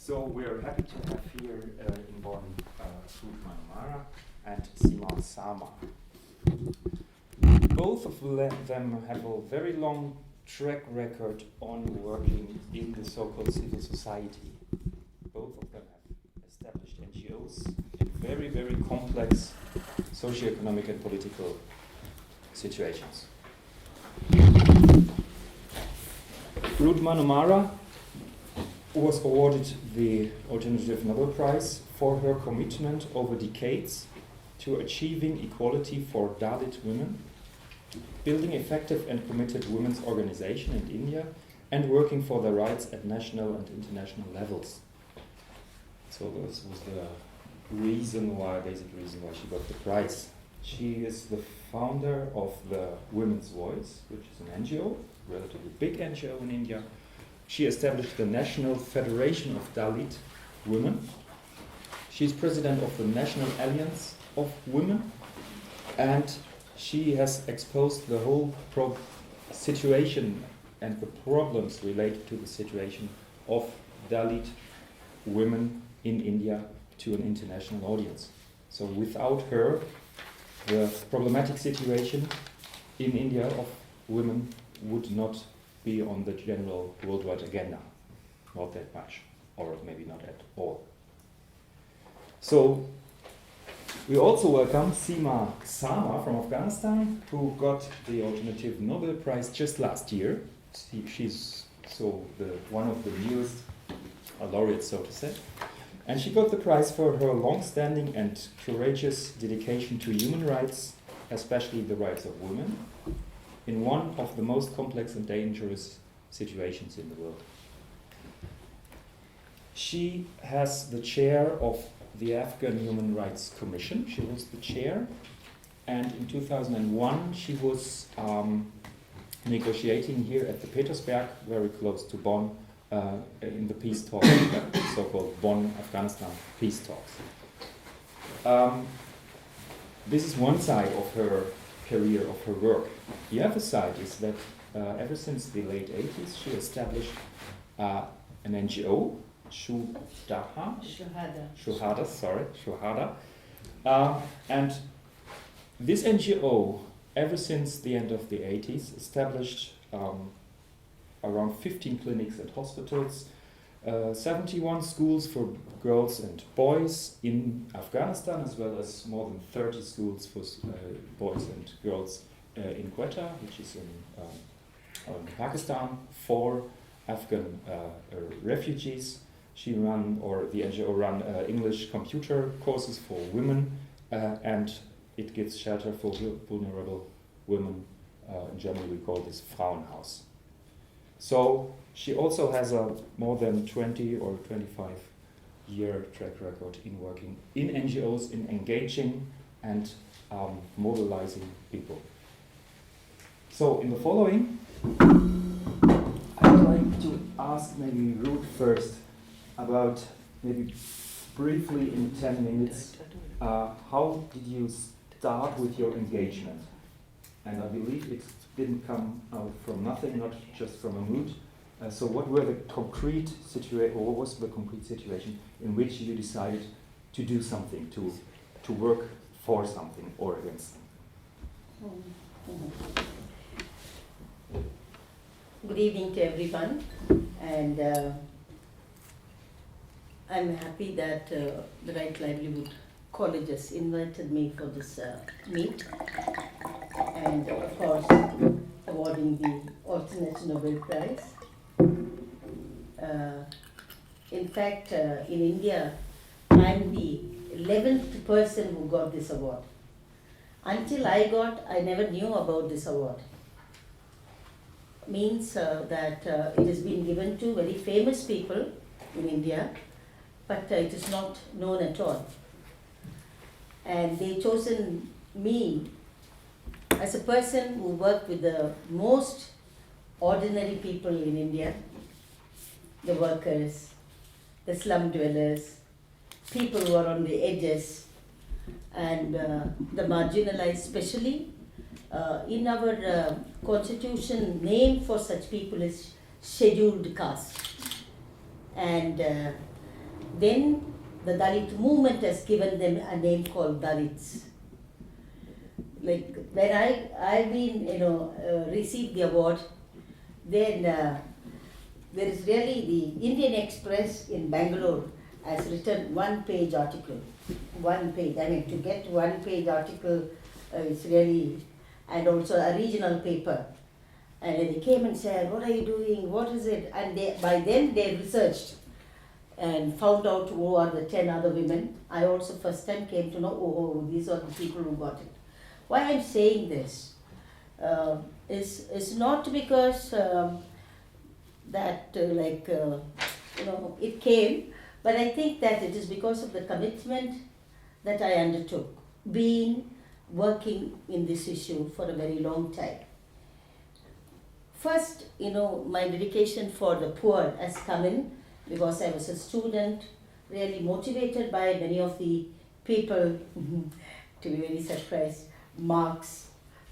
So we're happy to have here in Bonn Ruth Manorama and Sima Samar. Both of them have a very long track record on working in the so-called civil society. Both of them have established NGOs in very, very complex socio-economic and political situations. Ruth Manorama was awarded the Alternative Nobel Prize for her commitment over decades to achieving equality for Dalit women, building effective and committed women's organization in India, and working for their rights at national and international levels. So this was the basic reason why she got the prize. She is the founder of the Women's Voice, which is an NGO, relatively big NGO in India. She established the National Federation of Dalit Women. She is president of the National Alliance of Women, and she has exposed the whole situation and the problems related to the situation of Dalit women in India to an international audience. So without her, the problematic situation in India of women would not be on the general worldwide agenda. Not that much, or maybe not at all. So we also welcome Sima Samar from Afghanistan, who got the Alternative Nobel Prize just last year. She's one of the newest laureates, so to say. And she got the prize for her long-standing and courageous dedication to human rights, especially the rights of women, in one of the most complex and dangerous situations in the world. She has the chair of the Afghan Human Rights Commission. She was the chair, and in 2001 she was negotiating here at the Petersberg, very close to Bonn, in the peace talks, so-called Bonn, Afghanistan peace talks. This is one side of her career, of her work. The other side is that ever since the late 80s she established an NGO, Shuhada, and this NGO, ever since the end of the 80s, established around 15 clinics and hospitals, 71 schools for girls and boys in Afghanistan, as well as more than 30 schools for boys and girls in Quetta, which is in Pakistan, for Afghan refugees. The NGO run English computer courses for women, and it gives shelter for vulnerable women. In Germany we call this Frauenhaus. So she also has a more than 20 or 25 year track record in working in NGOs, in engaging and mobilizing people. So in the following, I'd like to ask maybe Ruth first about, maybe briefly in 10 minutes, how did you start with your engagement? And I believe it didn't come out from nothing, not just from a mood. So what were the concrete situation, or what was the concrete situation in which you decided to do something, to work for something or against something? Good evening to everyone, and I'm happy that the Right Livelihood College has invited me for this meet, and of course awarding the Alternative Nobel Prize. In fact, in India, I'm the 11th person who got this award. Until I never knew about this award. Means that it has been given to very famous people in India, but it is not known at all. And they chosen me as a person who worked with the most ordinary people in India, the workers, the slum dwellers, people who are on the edges, and the marginalized, especially. In our constitution, name for such people is scheduled caste. And then the Dalit movement has given them a name called Dalits. Like when I've been, received the award, then there is really the Indian Express in Bangalore has written one-page article. One page. I mean, to get one-page article is really, and also a regional paper. And then they came and said, "What are you doing? What is it?" And by then they researched and found out who are the 10 other women. I also first time came to know, these are the people who got it. Why I'm saying this is not because it came, but I think that it is because of the commitment that I undertook, working in this issue for a very long time. First, my dedication for the poor has come in because I was a student, really motivated by many of the people, to be very surprised, Marx,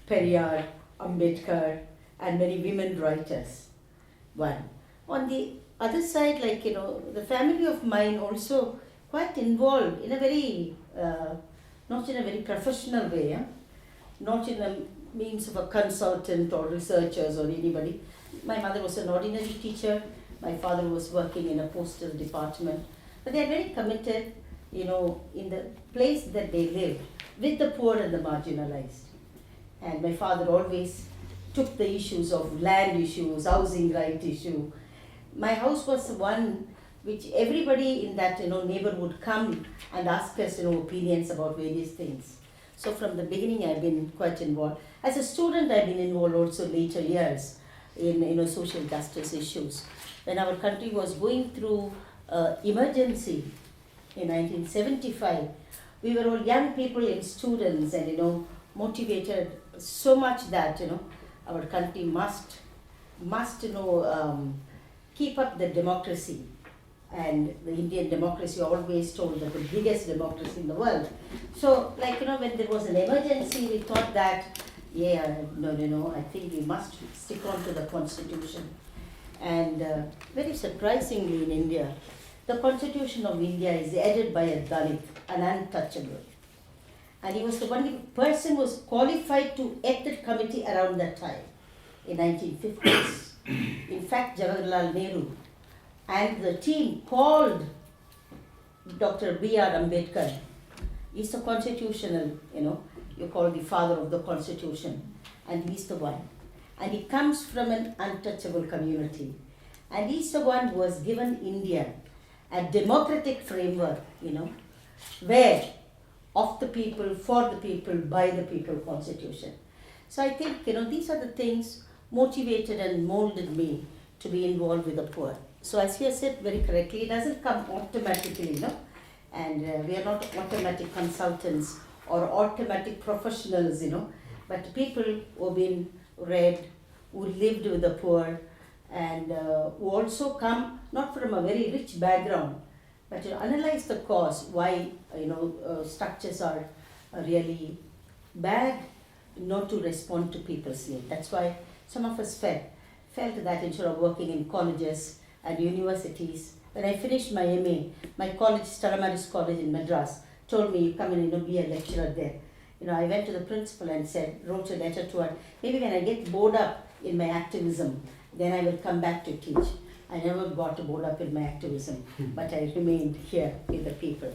Periyar, Ambedkar, and many women writers. One. On the other side, the family of mine also quite involved in a very, not in a very professional way, not in a means of a consultant or researchers or anybody. My mother was an ordinary teacher, my father was working in a postal department, but they are very committed, in the place that they lived, with the poor and the marginalized. And my father always took the issues of land issues, housing right issue. My house was one which everybody in that neighborhood would come and ask us opinions about various things. So from the beginning I've been quite involved. As a student I've been involved also later years in social justice issues. When our country was going through emergency in 1975, we were all young people and students and motivated so much that our country must keep up the democracy. And the Indian democracy always told that the biggest democracy in the world. So when there was an emergency, we thought that I think we must stick on to the constitution. And very surprisingly in India, the constitution of India is headed by a Dalit, an untouchable. And he was the only person who was qualified to head the committee around that time, in 1950s. In fact, Jawaharlal Nehru and the team called Dr. B.R. Ambedkar. He's the constitutional, you call the father of the constitution, and he's the one. And he comes from an untouchable community. And he's the one who has given India a democratic framework, where of the people, for the people, by the people constitution. So I think, these are the things motivated and molded me to be involved with the poor. So as you have said very correctly, it doesn't come automatically, and we are not automatic consultants or automatic professionals, but people who have been read, who lived with the poor, and who also come not from a very rich background, but analyze the cause, why structures are really bad, not to respond to people's need. That's why some of us felt that instead of working in colleges and universities, when I finished my MA, my college, Stellmacher College in Madras, told me, you come and be a lecturer there. I went to the principal and wrote a letter to her, maybe when I get bored up in my activism, then I will come back to teach. I never got bored up in my activism, but I remained here with the people.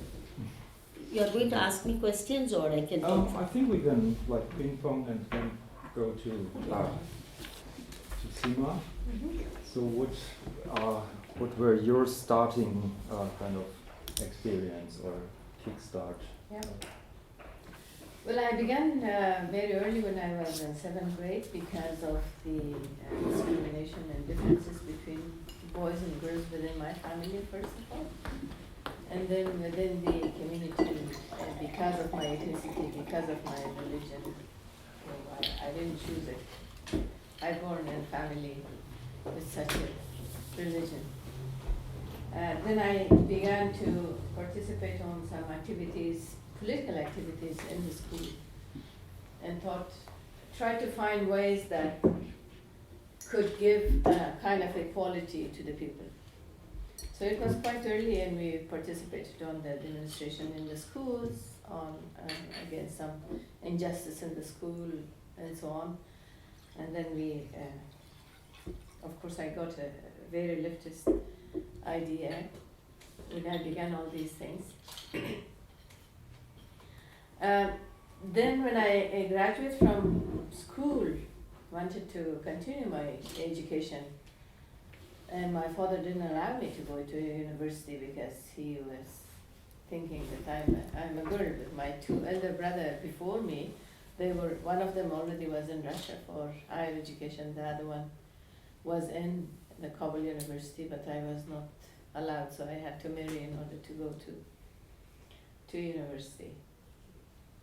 You're going to ask me questions, or I can talk? I think we can ping pong and then go to Sima. So what were your starting kind of experience or kickstart? Yeah. Well, I began very early when I was in 7th grade because of the discrimination and differences between boys and girls within my family, first of all. And then within the community, because of my ethnicity, because of my religion. I didn't choose it. I born in a family with such a religion. Then I began to participate on some activities, political activities in the school, and tried to find ways that could give a kind of equality to the people. So it was quite early, and we participated on the demonstration in the schools on against some injustice in the school and so on. And then we, of course, I got a very leftist idea when I began all these things. Then when I graduated from school, wanted to continue my education, and my father didn't allow me to go to a university because he was thinking that I'm a girl. But my two elder brothers before me, one of them already was in Russia for higher education, the other one was in the Kabul University, but I was not allowed, so I had to marry in order to go to university.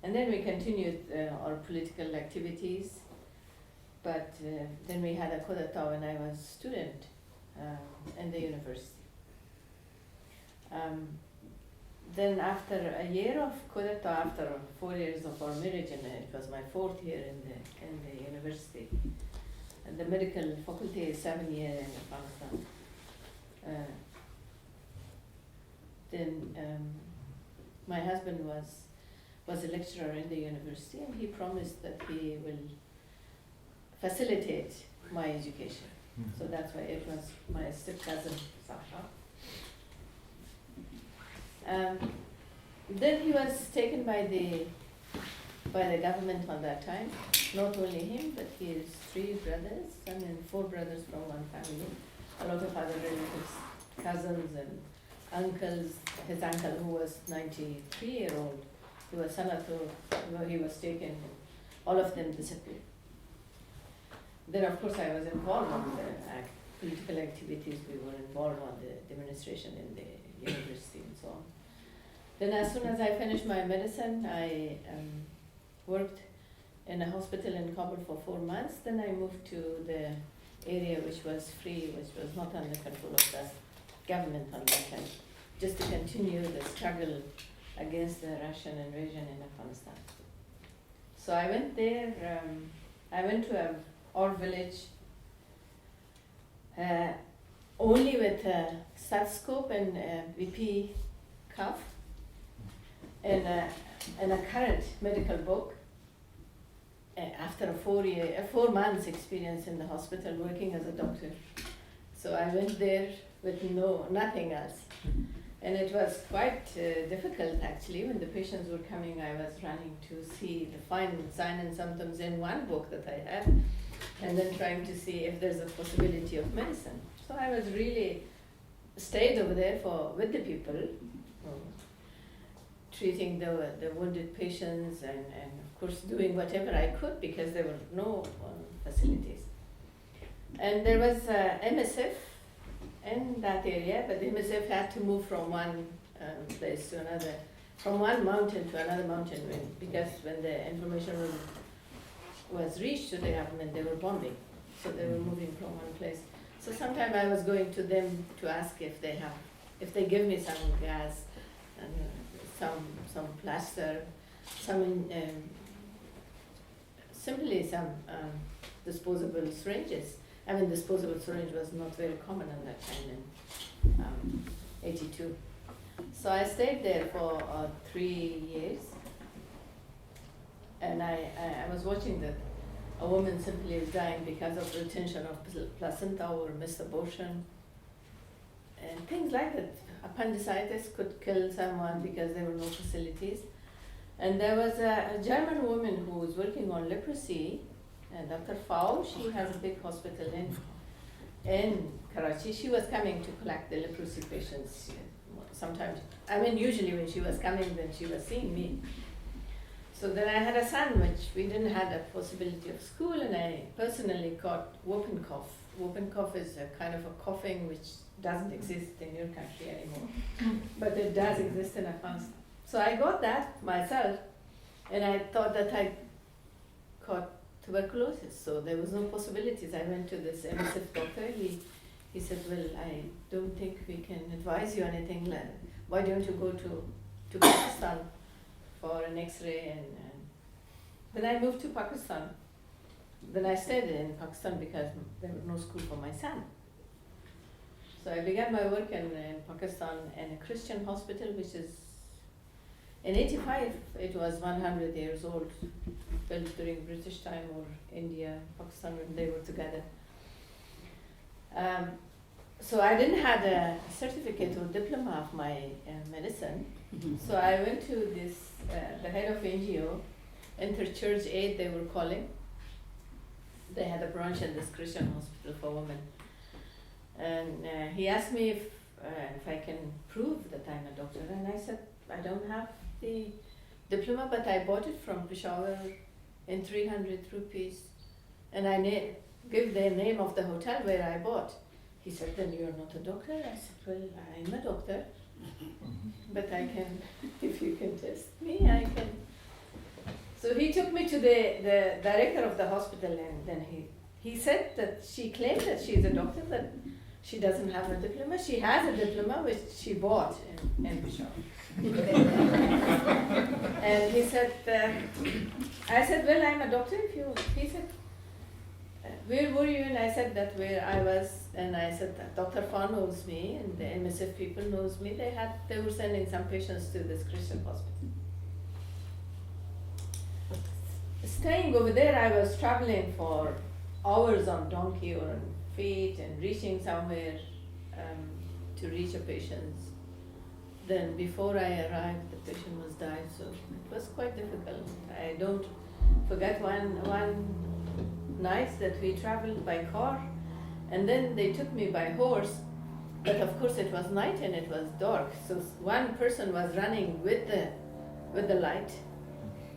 And then we continued our political activities, but then we had a coup d'etat when I was a student in the university. Then after a year of coup d'etat, after 4 years of our marriage, and it was my 4th year in the university, and the medical faculty is 7 years in Afghanistan. Then my husband was a lecturer in the university, and he promised that he will facilitate my education. So that's why it was my step-cousin, Sasha. Then he was taken by the government on that time. Not only him, but his 3 brothers, 4 brothers from one family, a lot of other relatives, cousins and uncles. His uncle, who was 93-year-old, he was senator, he was taken, all of them disappeared. Then of course I was involved in the political activities, we were involved on the demonstration in the university and so on. Then as soon as I finished my medicine, I worked in a hospital in Kabul for 4 months. Then I moved to the area which was free, which was not under control of the government on that time, just to continue the struggle against the Russian invasion in Afghanistan. So I went there, I went to our village only with a stethoscope and a BP cuff and a current medical book. After a 4 months experience in the hospital working as a doctor. So I went there with nothing else. And it was quite difficult actually. When the patients were coming, I was running to see the sign and symptoms in one book that I had, and then trying to see if there's a possibility of medicine. So I was really stayed over there with the people, treating the wounded patients and of course doing whatever I could because there were no facilities. And there was MSF in that area, but the MSF had to move from one place to another, from one mountain to another mountain, because when the information was reached to the government, they were bombing, so they were moving from one place. So sometimes I was going to them to ask if they give me some gas, and some plaster, simply some disposable syringes. I mean, disposable syringe was not very common at that time in 82. So I stayed there for 3 years, and I was watching that a woman simply is dying because of retention of placenta or missed abortion, and things like that. Appendicitis could kill someone because there were no facilities. And there was a German woman who was working on leprosy, Dr. Fau. She has a big hospital in Karachi. She was coming to collect the leprosy patients sometimes. I mean, usually when she was coming, then she was seeing me. So then I had a son, which we didn't have a possibility of school, and I personally caught whooping cough. Whooping cough is a kind of a coughing which doesn't exist in your country anymore, but it does exist in Afghanistan. So I got that myself, and I thought that I caught tuberculosis, so there was no possibilities. I went to this MSF doctor. He said, well, I don't think we can advise you anything. Why don't you go to Pakistan for an X-ray? And then I moved to Pakistan. Then I stayed in Pakistan because there was no school for my son. So I began my work in Pakistan in a Christian hospital, which is in 85, it was 100 years old, built during British time or India, Pakistan when they were together. So I didn't have a certificate or diploma of my medicine. So I went to this, the head of NGO, Inter-Church Aid they were calling. They had a branch in this Christian hospital for women. And he asked me if I can prove that I'm a doctor. And I said, I don't have the diploma, but I bought it from Peshawar in 300 rupees. And I give the name of the hotel where I bought. He said, then you're not a doctor? I said, well, I'm a doctor, but I can, if you can test me, I can. So he took me to the director of the hospital, and then he said that she claimed that she's a doctor, that she doesn't have a diploma. She has a diploma which she bought in Peshawar. And he said, I said, well, I'm a doctor. He said, where were you? And I said that where I was, and I said that Dr. Fa knows me, and the MSF people knows me. They were sending some patients to this Christian hospital. Staying over there, I was traveling for hours on donkey or on feet and reaching somewhere to reach a patient. Then before I arrived, the patient was died, so it was quite difficult. I don't forget one night that we traveled by car, and then they took me by horse, but of course it was night and it was dark, so one person was running with the light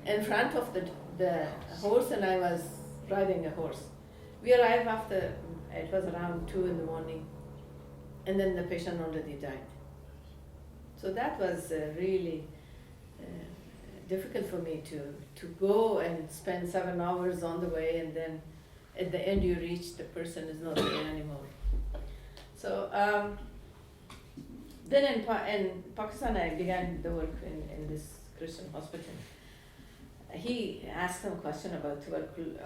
in front of the horse, and I was riding a horse. We arrived after, it was around 2 in the morning, and then the patient already died. So that was really difficult for me to go and spend 7 hours on the way, and then at the end you reach the person is not there anymore. So then in Pakistan I began the work in this Christian hospital. He asked some question about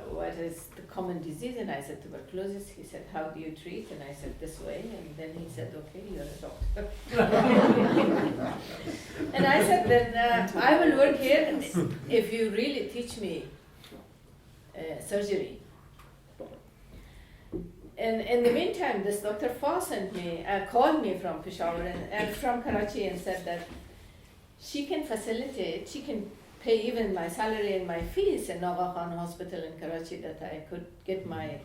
what is the common disease, and I said tuberculosis. He said, how do you treat? And I said, this way. And then he said, okay, you're a doctor. And I said that I will work here if you really teach me surgery. And in the meantime, this Dr. Fa called me from Peshawar and from Karachi, and said that she can facilitate, she can pay even my salary and my fees in Aga Khan Hospital in Karachi, that I could get my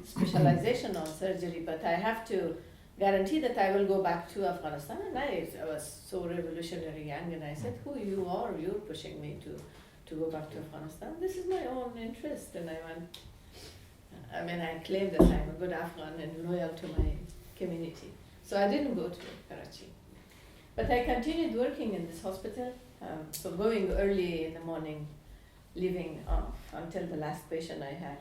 specialization on surgery, but I have to guarantee that I will go back to Afghanistan. And I was so revolutionary young, and I said, who you are, you're pushing me to go back to Afghanistan. This is my own interest, and I claim that I'm a good Afghan and loyal to my community. So I didn't go to Karachi. But I continued working in this hospital, so going early in the morning, leaving until the last patient I had.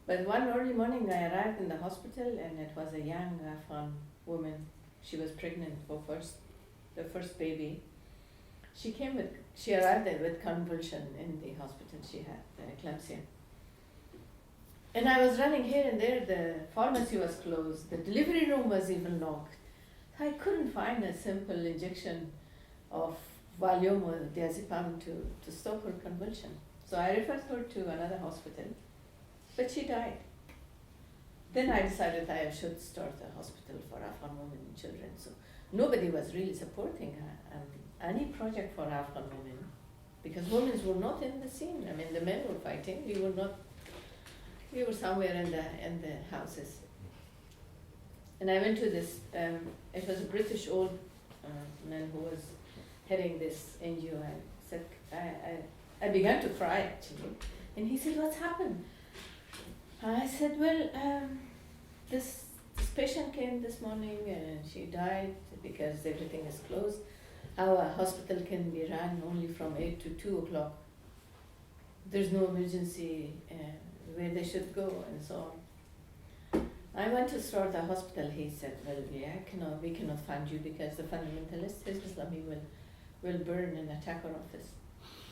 But one early morning I arrived in the hospital, and it was a young Afghan woman. She was pregnant for the first baby. She arrived there with convulsion in the hospital. She had eclampsia. And I was running here and there, the pharmacy was closed, the delivery room was even locked. I couldn't find a simple injection of Valium or diazepam to stop her convulsion. So I referred her to another hospital, but she died. Then I decided I should start a hospital for Afghan women and children. So nobody was really supporting any project for Afghan women, because women were not in the scene. The men were fighting, we were somewhere in the houses. And I went to this, it was a British old man who was heading this NGO. I said, I began to cry actually. And he said, what's happened? I said, well, this patient came this morning and she died because everything is closed. Our hospital can be run only from 8 to 2 o'clock. There's no emergency where they should go, and so on. I went to start a hospital. He said, well, we cannot fund you because the fundamentalists, Islami, will burn and attack our office.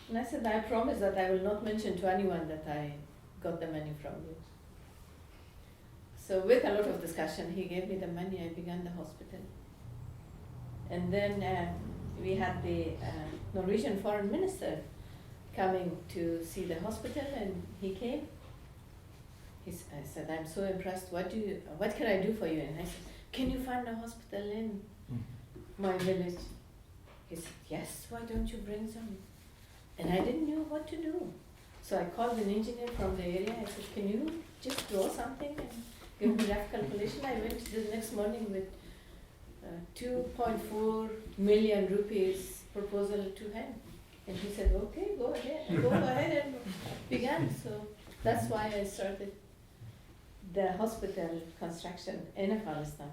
And I said, I promise that I will not mention to anyone that I got the money from you. So with a lot of discussion, he gave me the money, I began the hospital. And then we had the Norwegian foreign minister coming to see the hospital, and he came. I said, I'm so impressed, what can I do for you? And I said, can you find a hospital in my village? He said, yes, why don't you bring some? And I didn't know what to do. So I called an engineer from the area. I said, can you just draw something and give me rough calculation? I went the next morning with 2.4 million rupees proposal to him. And he said, okay, go ahead and began. So that's why I started the hospital construction in Afghanistan.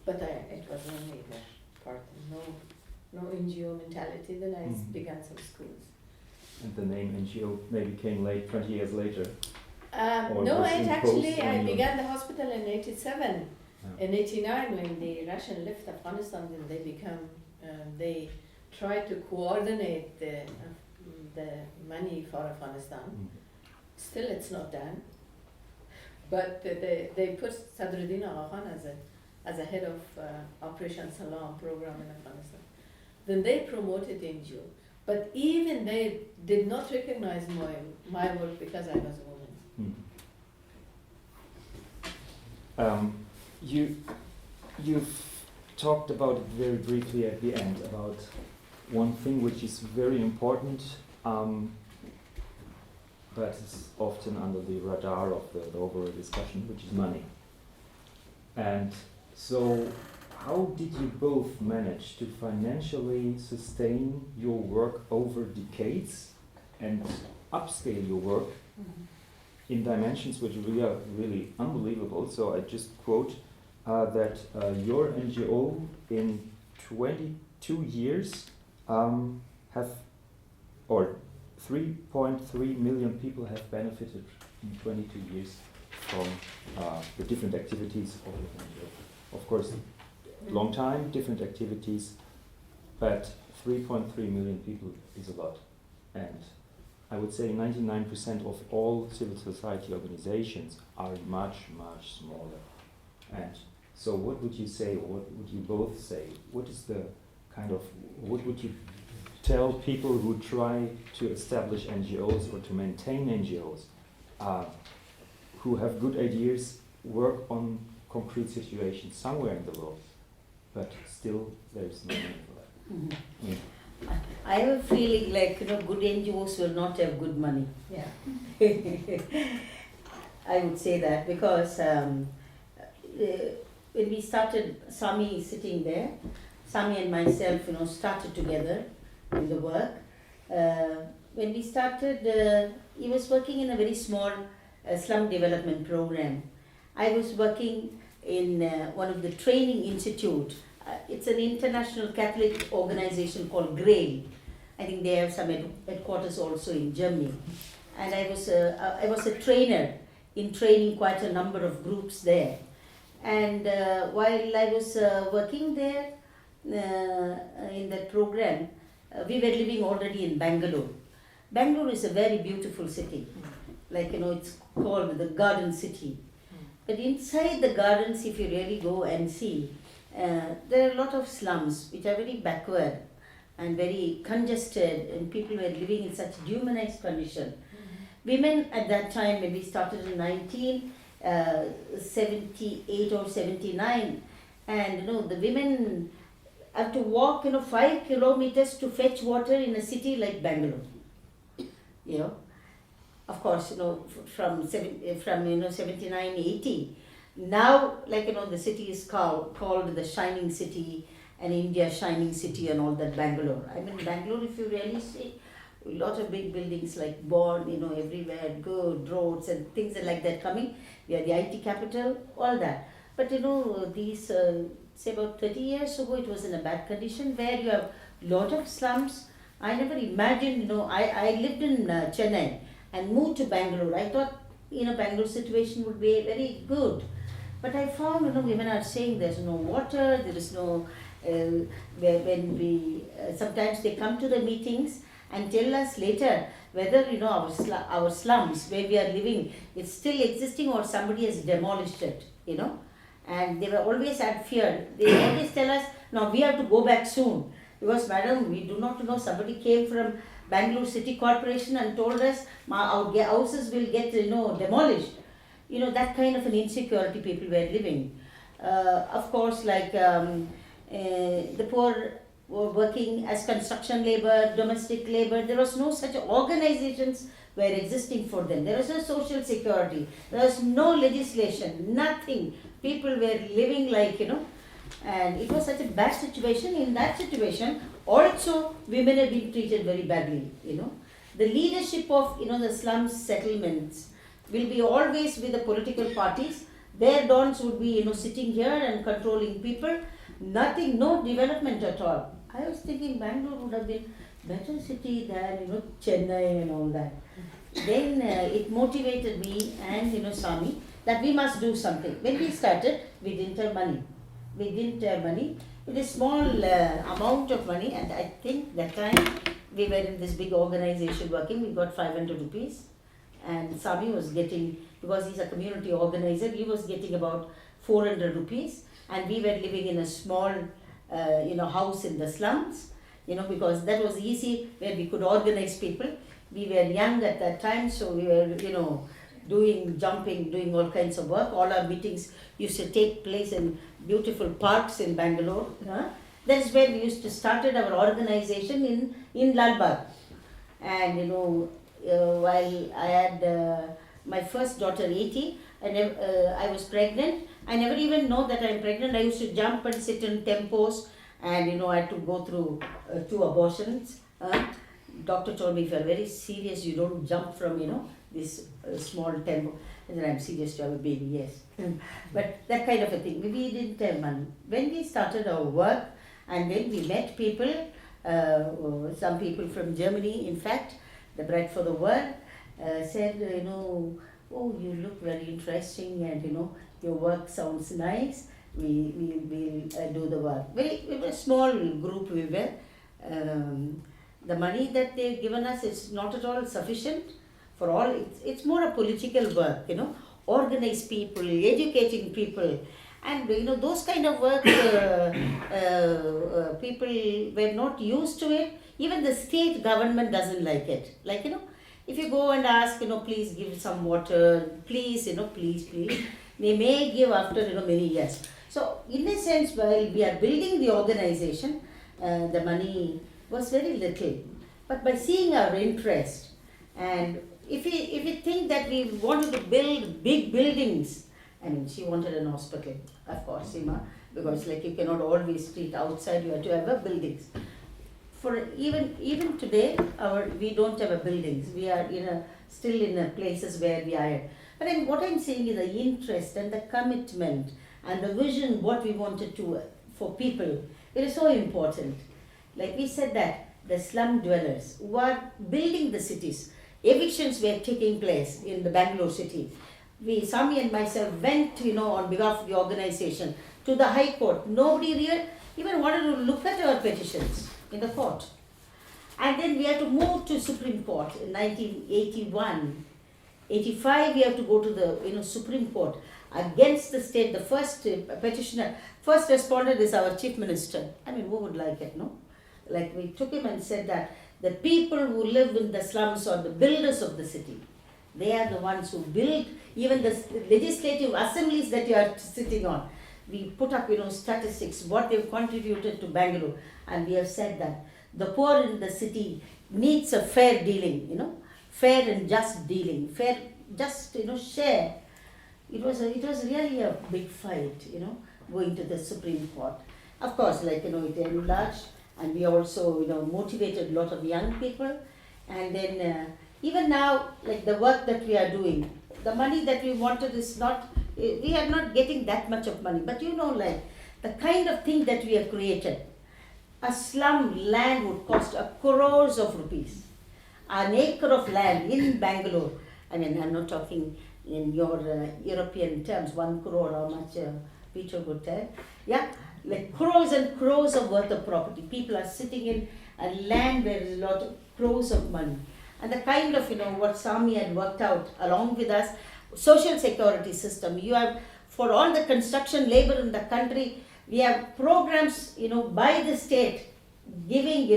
But it was only the part, no NGO mentality. Then I began some schools. And the name NGO maybe came 20 years later? No, I began the hospital in 87. Yeah. In 89, when the Russian left Afghanistan, then they tried to coordinate the money for Afghanistan. Still, it's not done. But they put Sadruddin Agha Khan as a head of Operation Salam program in Afghanistan. Then they promoted NGO. But even they did not recognize my work because I was a woman. You've talked about it very briefly at the end, about one thing which is very important, but is often under the radar of the overall discussion, which is money. And so how did you both manage to financially sustain your work over decades and upscale your work in dimensions which are really unbelievable? So I just quote that your NGO in 22 years have, or 3.3 million people have benefited in 22 years from the different activities of your NGO. Of course, long time, different activities, but 3.3 million people is a lot. And I would say 99% of all civil society organizations are much, much smaller. And so what would you say, or what would you both say? What is the kind of, what would you tell people who try to establish NGOs or to maintain NGOs, who have good ideas, work on concrete situations somewhere in the world, but still there's no money for that? I have a feeling like, good NGOs will not have good money. Yeah. I would say that because when we started, Sami is sitting there, Sami and myself, started together in the work. When we started, he was working in a very small slum development program. I was working in one of the training institute. It's an international Catholic organization called GRAIL. I think they have some headquarters also in Germany. And I was a trainer in training quite a number of groups there. And while I was working there in that program, we were living already in Bangalore. Bangalore is a very beautiful city. Like, it's called the Garden City. But inside the gardens, if you really go and see, there are a lot of slums which are very backward and very congested, and people were living in such dehumanized condition. Women at that time, when we started in 1978 or 79, and the women have to walk 5 kilometers to fetch water in a city like Bangalore. Of course, from 79, 80. Now, the city is called the Shining City and India's Shining City and all that, Bangalore. I mean, Bangalore, if you really see, a lot of big buildings like Bonn, everywhere, good roads and things like that coming. We are the IT capital, all that. But these, say about 30 years ago, it was in a bad condition where you have a lot of slums. I never imagined, I lived in Chennai and moved to Bangalore. I thought, Bangalore situation would be very good. But I found, women are saying there's no water, there is no, when we, sometimes they come to the meetings and tell us later whether our slums where we are living it's still existing or somebody has demolished it, and they were always had fear. They always tell us, now we have to go back soon because madam, we do not know, somebody came from Bangalore City Corporation and told us our houses will get demolished. That kind of an insecurity people were living. Of course, like the poor were working as construction labor, domestic labor. There was no such organizations were existing for them. There was no social security. There was no legislation, nothing. People were living like, and it was such a bad situation. In that situation, also women have been treated very badly, The leadership of, the slums settlements will be always with the political parties. Their dons would be, sitting here and controlling people. Nothing, no development at all. I was thinking Bangalore would have been better city than, Chennai and all that. Then it motivated me and, Swami that we must do something. When we started, we didn't have money. With a small amount of money, and I think that time we were in this big organization working, we got 500 rupees. And Sami was getting, because he's a community organizer, he was getting about 400 rupees. And we were living in a small, house in the slums, because that was easy where we could organize people. We were young at that time, so we were, doing jumping, doing all kinds of work. All our meetings used to take place in beautiful parks in Bangalore. That is where we used to started our organization in Lalbagh. And while I had my first daughter 80, I was pregnant. I never even know that I'm pregnant. I used to jump and sit in tempos, and I had to go through 2 abortions. Doctor told me, if you're very serious, you don't jump from this small tempo. I said, I'm serious to have a baby, yes. But that kind of a thing. We didn't have money. When we started our work, and then we met people, some people from Germany, in fact, the Bread for the World, said, oh, you look very interesting, and your work sounds nice. We will do the work. We were a small group. We were. The money that they've given us is not at all sufficient for all. It's more a political work, organize people, educating people, and those kind of work. People were not used to it. Even the state government doesn't like it. Like if you go and ask, please give some water, please, please, they may give after many years. So in a sense, while we are building the organization, the money was very little. But by seeing our interest, and if we think that we wanted to build big buildings, she wanted an hospital, of course, Sima, because you cannot always treat outside, you have to have a buildings. For even today, we don't have a buildings. We are still in places where we are. But what I'm saying is the interest and the commitment and the vision, what we wanted to for people, it is so important. Like we said that the slum dwellers who are building the cities, evictions were taking place in the Bangalore city. Sami and myself went, on behalf of the organization to the High Court. Nobody even wanted to look at our petitions in the court. And then we had to move to Supreme Court in 1981. 85 we have to go to the Supreme Court against the state. The first petitioner, first respondent is our Chief Minister. Who would like it, no? Like we took him and said that the people who live in the slums are the builders of the city. They are the ones who build even the legislative assemblies that you are sitting on. We put up, statistics, what they've contributed to Bangalore, and we have said that the poor in the city needs a fair dealing, fair and just dealing, fair, just, share. It was really a big fight, going to the Supreme Court. Of course, it enlarged, and we also, motivated a lot of young people. And then, even now, the work that we are doing, the money that we wanted is not, we are not getting that much of money. But the kind of thing that we have created, a slum land would cost crores of rupees. An acre of land in Bangalore, I'm not talking in your European terms, 1 crore, how much Peter would tell. Yeah, like crores and crores of worth of property. People are sitting in a land where there is a lot of crores of money. And the kind of, what Sami had worked out along with us, social security system. You have, for all the construction labor in the country, we have programs, by the state giving,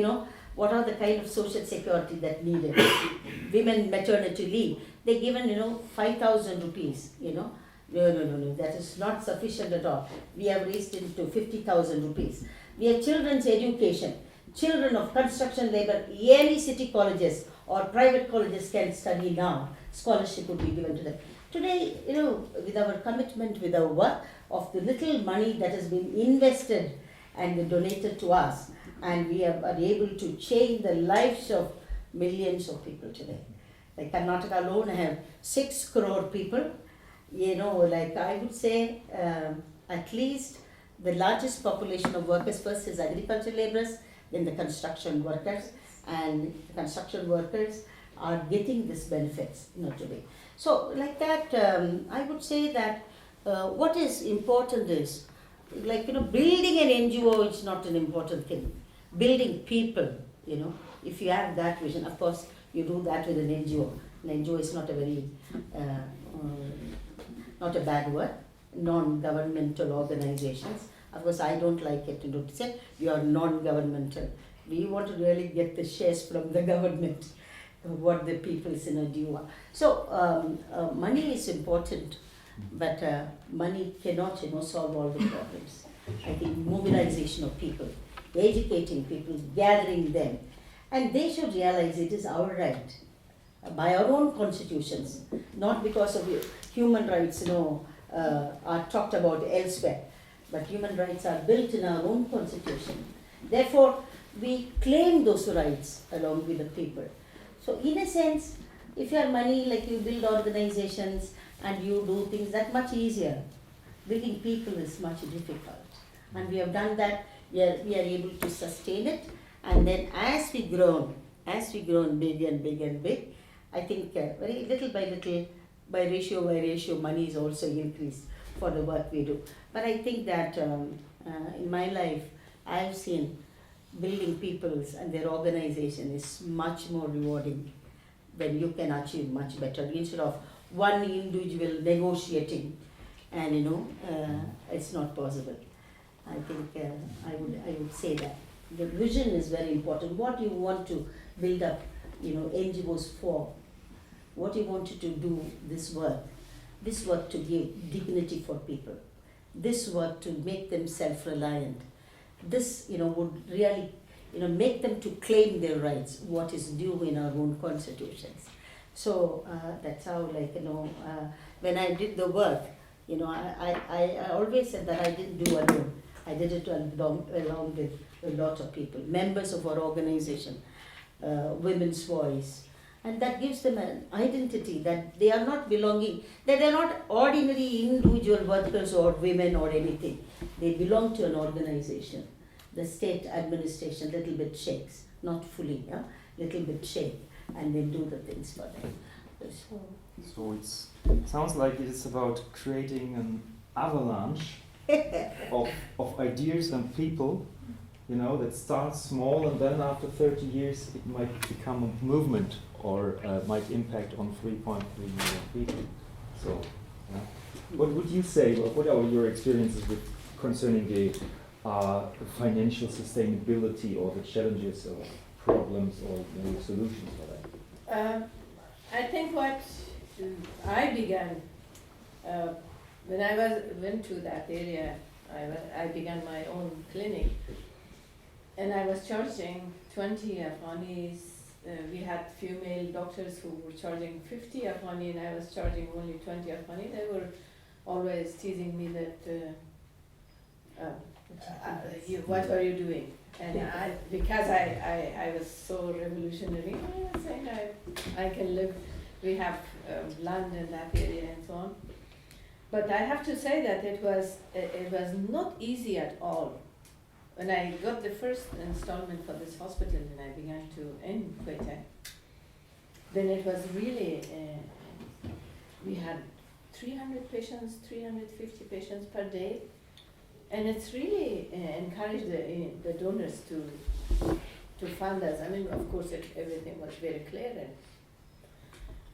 what are the kind of social security that needed. Women maternity leave, they given, 5,000 rupees, No, that is not sufficient at all. We have raised it to 50,000 rupees. We have children's education. Children of construction labor, any city colleges or private colleges can study now. Scholarship would be given to them. Today, with our commitment, with our work of the little money that has been invested and donated to us, and we are able to change the lives of millions of people today. Like Karnataka alone have 6 crore people. Like I would say, at least the largest population of workers first is agricultural laborers, then the construction workers, and the construction workers are getting these benefits, today. So like that, I would say that what is important is, like, building an NGO is not an important thing. Building people, if you have that vision, of course, you do that with an NGO. An NGO is not a very, not a bad word, non-governmental organizations. Of course, I don't like it to say we are non-governmental. We want to really get the shares from the government, what the people do. So money is important, but money cannot, solve all the problems. I think mobilization of people, educating people, gathering them, and they should realize it is our right by our own constitutions, not because of human rights, are talked about elsewhere, but human rights are built in our own constitution. Therefore, we claim those rights along with the people. So in a sense, if you have money, like you build organizations and you do things, that much easier. Building people is much difficult. And we have done that, we are able to sustain it. And then as we grow big and big and big, I think very little by little, by ratio, money is also increased for the work we do. But I think that in my life, I have seen building peoples and their organization is much more rewarding when you can achieve much better instead of one individual negotiating, and it's not possible. I think I would say that the vision is very important. What you want to build up, NGOs for, what you wanted to do this work to give dignity for people, this work to make them self-reliant. This, would really, make them to claim their rights, what is due in our own constitutions. So that's how, when I did the work, I always said that I didn't do alone. I did it along with a lot of people, members of our organization, Women's Voice. And that gives them an identity that they are not belonging, that they are not ordinary individual workers or women or anything. They belong to an organization. The state administration little bit shakes, not fully, little bit shake, and they do the things for them. So it sounds like it is about creating an avalanche of ideas and people, that starts small, and then after 30 years it might become a movement or might impact on 3.3 million people. So, what would you say? What are your experiences concerning the financial sustainability or the challenges or problems or maybe solutions for that? I think what I began when I went to that area, I began my own clinic, and I was charging 20 Afghanis. We had female doctors who were charging 50 Afghani, and I was charging only 20 Afghani. They were always teasing me that, what are you doing? And because I was so revolutionary, I was saying I can live, we have land in that area and so on. But I have to say that it was not easy at all. When I got the first installment for this hospital and I began in Quetta, then it was really, we had 300 patients, 350 patients per day, And it's really encouraged the donors to fund us. I mean, of course, everything was very clear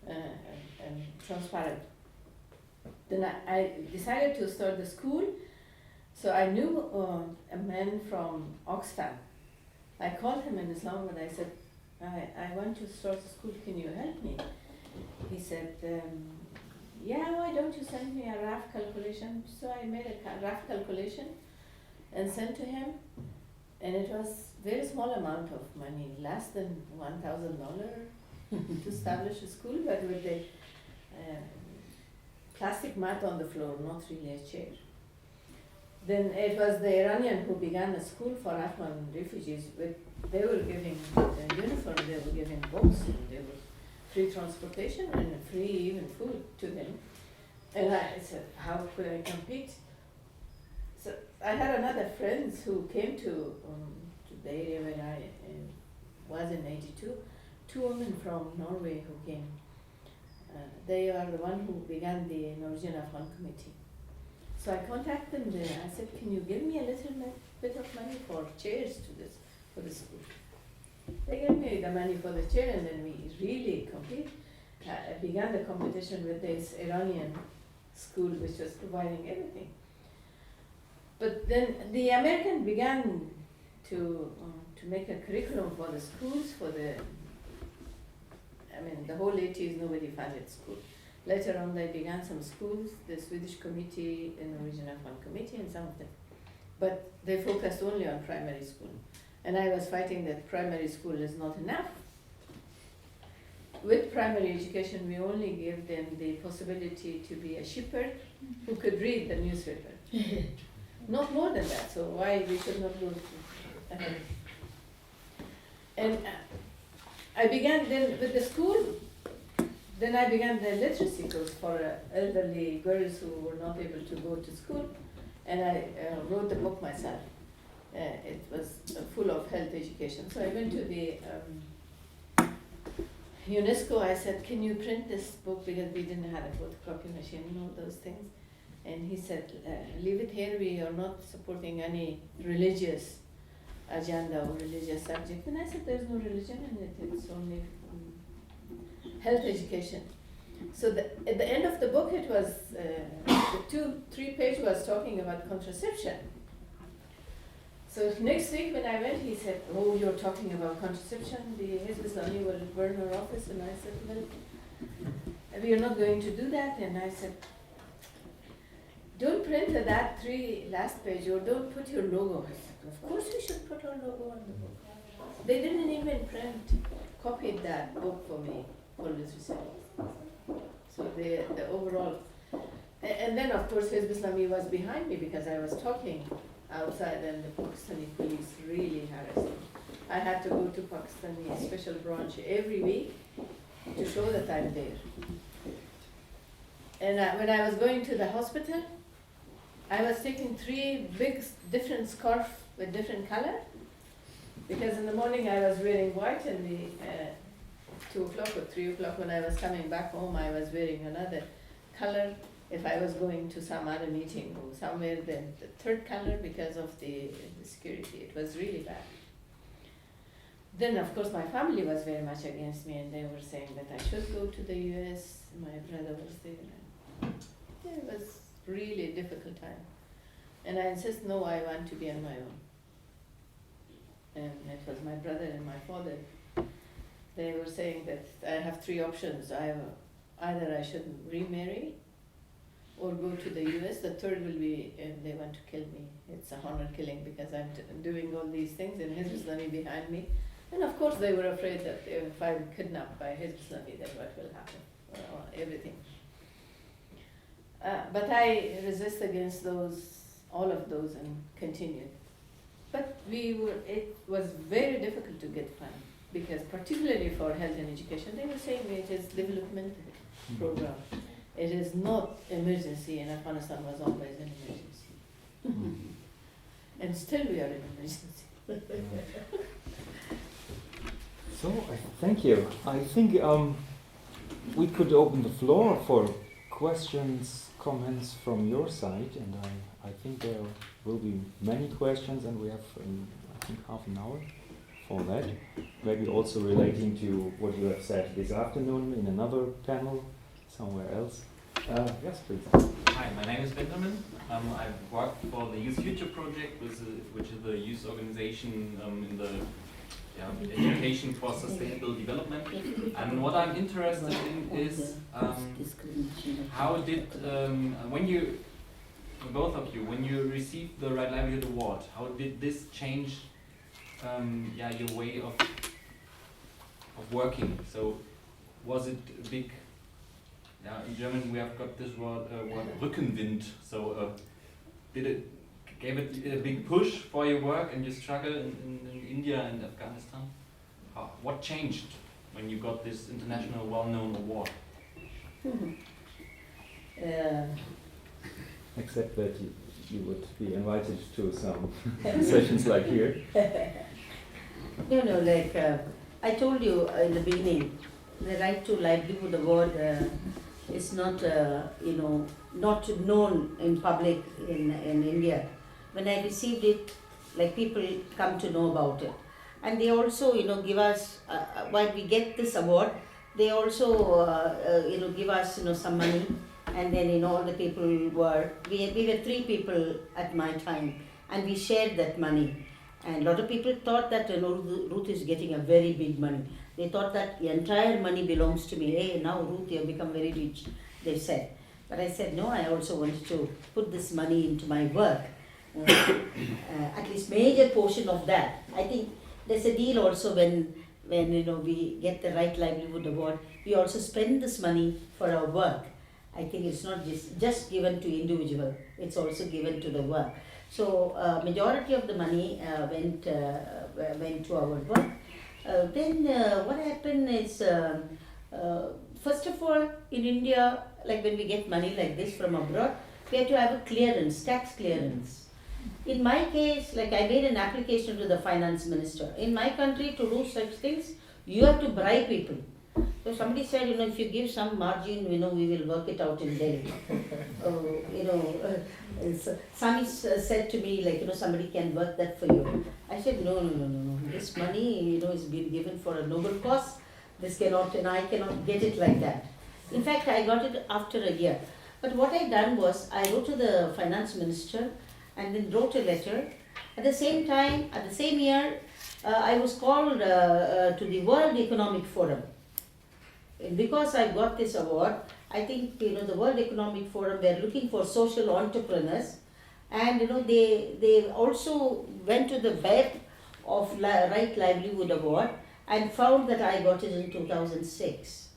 and transparent. Then I decided to start the school. So I knew a man from Oxfam. I called him in Islamabad. I said, I want to start a school. Can you help me? He said, yeah, why don't you send me a rough calculation? So I made a rough calculation and sent to him. And it was very small amount of money, less than $1,000 to establish a school, but with the plastic mat on the floor, not really a chair. Then it was the Iranian who began a school for Afghan refugees. They were giving uniform, they were giving books, and they were free transportation and free even food to them. And I said, how could I compete? So I had another friend who came to the area when I was in '82. Two women from Norway who came. They are the one who began the Norwegian Afghan Committee. So I contacted them. I said, can you give me a little bit of money for chairs for the school? They gave me the money for the chair, and then we really began the competition with this Iranian school, which was providing everything. But then the American began to make a curriculum for the schools, the whole 80s nobody funded school. Later on they began some schools, the Swedish committee, the Norwegian Afghan committee, and some of them. But they focused only on primary school. And I was fighting that primary school is not enough. With primary education, we only give them the possibility to be a shepherd who could read the newspaper. Not more than that, so why we should not go ahead. And I began then with the school, then I began the literacy course for elderly girls who were not able to go to school, and I wrote the book myself. It was full of health education. So I went to the UNESCO. I said, can you print this book, because we didn't have a photocopy machine and all those things. And he said, leave it here, we are not supporting any religious agenda or religious subject. And I said, there's no religion in it, it's only health education. So at the end of the book, it was, the 2-3 page was talking about contraception. So next week when I went, he said, oh, you're talking about contraception, the Hizb Islami will burn our office. And I said, well, we are not going to do that. And I said, don't print that 3 last page, or don't put your logo. I said, of course we should put our logo on the book. They didn't even copied that book for me, for literacy. So the overall, and then of course Hizb Islami was behind me, because I was talking outside and the Pakistani police really harassed me. I had to go to Pakistani special branch every week to show that I'm there. And when I was going to the hospital, I was taking 3 big different scarves with different color, because in the morning I was wearing white, and the 2 o'clock or 3 o'clock when I was coming back home, I was wearing another color. If I was going to some other meeting or somewhere, then the 3rd color, because of the security. It was really bad. Then of course my family was very much against me, and they were saying that I should go to the US. My brother was there. It was really a difficult time. And I insist, no, I want to be on my own. And it was my brother and my father. They were saying that I have 3 options. Either I should remarry, or go to the US. The 3rd will be, and they want to kill me. It's a honor killing, because I'm doing all these things, and Hizb Islami behind me. And of course they were afraid that if I'm kidnapped by Hizb Islami, then what will happen? Well, everything. But I resist against all of those, and continued. But it was very difficult to get funding, because particularly for health and education, they were saying it is development program. It is not emergency, and Afghanistan was always an emergency. And still we are in emergency. So, thank you. I think we could open the floor for questions, comments from your side, and I I think there will be many questions, and we have, I think, half an hour for that. Maybe also relating to what you have said this afternoon in another panel somewhere else. Yes, please. Hi, my name is Benjamin. I've worked for the Youth Future Project, which is the youth organization in the education for sustainable development. And what I'm interested in is how did, when you, both of you, when you received the Right Livelihood Award, how did this change your way of working? So was it a big, in German we have got this word Rückenwind, so gave it a big push for your work and your struggle in India and Afghanistan? What changed when you got this international well-known award? Except that you would be invited to some sessions like here. No, like I told you in the beginning, the Right to Livelihood Award is not, not known in public in India. When I received it, like people come to know about it. And they also, give us, while we get this award, they also, give us, some money. And then, all the people we were 3 people at my time, and we shared that money. And a lot of people thought that, Ruth is getting a very big money. They thought that the entire money belongs to me. Hey, now Ruth, you have become very rich, they said. But I said, no, I also wanted to put this money into my work. At least major portion of that. I think there's a deal also when we get the Right Livelihood Award, we also spend this money for our work. I think it's not just given to individual, it's also given to the work. So majority of the money went to our work. Then what happened is, first of all, in India, like when we get money like this from abroad, we have to have a clearance, tax clearance. In my case, like I made an application to the finance minister. In my country, to do such things, you have to bribe people. So somebody said, if you give some margin, we will work it out in Delhi. Sami said to me, like, somebody can work that for you. I said, no. This money, is being given for a noble cause. This cannot, and I cannot get it like that. In fact, I got it after a year. But what I done was, I wrote to the finance minister and then wrote a letter. At the same time, at the same year, I was called to the World Economic Forum. And because I got this award, I think the World Economic Forum were looking for social entrepreneurs, and they also went to the web of Right Livelihood Award and found that I got it in 2006.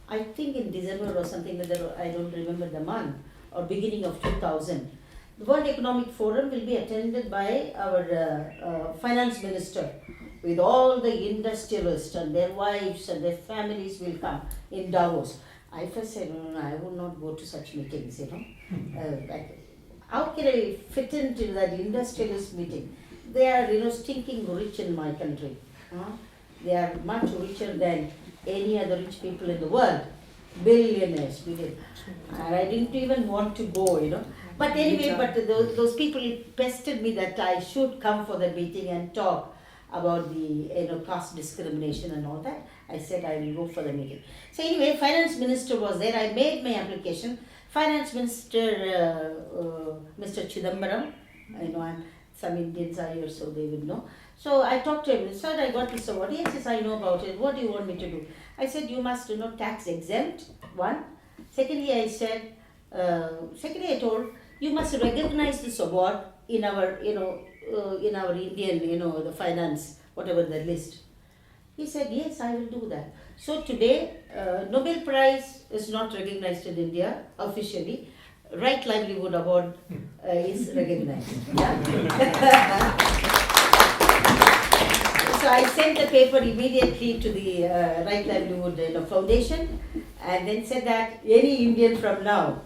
I think in December or something like that, I don't remember the month, or beginning of 2000. The World Economic Forum will be attended by our finance minister, with all the industrialists and their wives and their families will come in Davos. I first said, no, I would not go to such meetings, how can I fit into that industrialist meeting? They are, stinking rich in my country. They are much richer than any other rich people in the world. Billionaires. And I didn't even want to go, But anyway, those people pestered me that I should come for the meeting and talk about the caste discrimination and all that. I said I will go for the meeting. So anyway, finance minister was there. I made my application. Finance minister, Mr. Chidambaram, some Indians are here, so they will know. So I talked to him. Sir, I got this award. Yes, I know about it. What do you want me to do? I said, you must, tax exempt, one. Secondly, I said, I told, you must recognize this award in our, in our Indian, the finance, whatever the list. He said, yes, I will do that. So today, Nobel Prize is not recognized in India officially. Right Livelihood Award is recognized. Yeah? So I sent the paper immediately to the Right Livelihood Foundation, and then said that any Indian from now,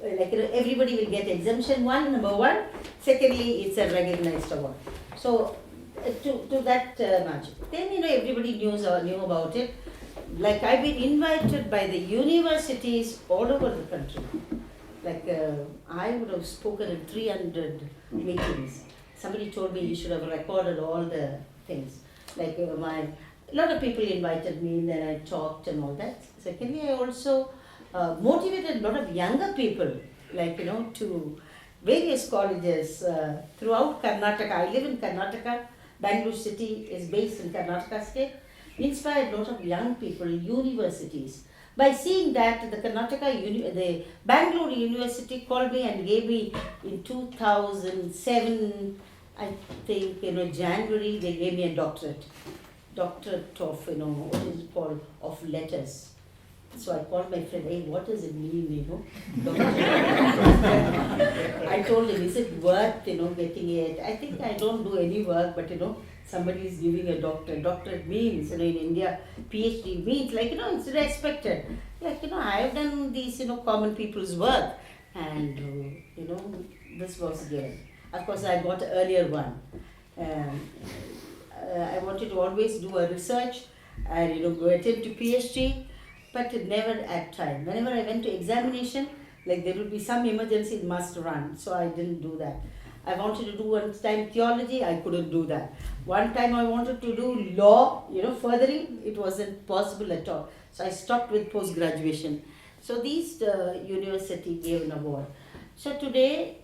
everybody will get exemption one, number one. Secondly, it's a recognized award. So to that much. Then everybody knew about it. Like I've been invited by the universities all over the country. I would have spoken in 300 meetings. Somebody told me you should have recorded all the things. A lot of people invited me, and then I talked and all that. Secondly, I also motivated a lot of younger people, to various colleges throughout Karnataka. I live in Karnataka. Bangalore city is based in Karnataka state. Inspired a lot of young people, universities. By seeing that, the Bangalore University called me and gave me in 2007, I think, January, they gave me a doctorate of, what is it called, of letters. So I called my friend, hey, what does it mean, I told him, is it worth, getting it? I think I don't do any work, but, somebody is giving a doctorate. Doctorate means, in India, PhD means, it's respected. I have done these, common people's work. And, this was given. Of course, I got an earlier one. I wanted to always do a research and, go attend to PhD, but never at time. Whenever I went to examination, there would be some emergency, must run. So I didn't do that. I wanted to do one time theology, I couldn't do that. One time I wanted to do law, furthering, it wasn't possible at all. So I stopped with post-graduation. So these university gave an award. So today,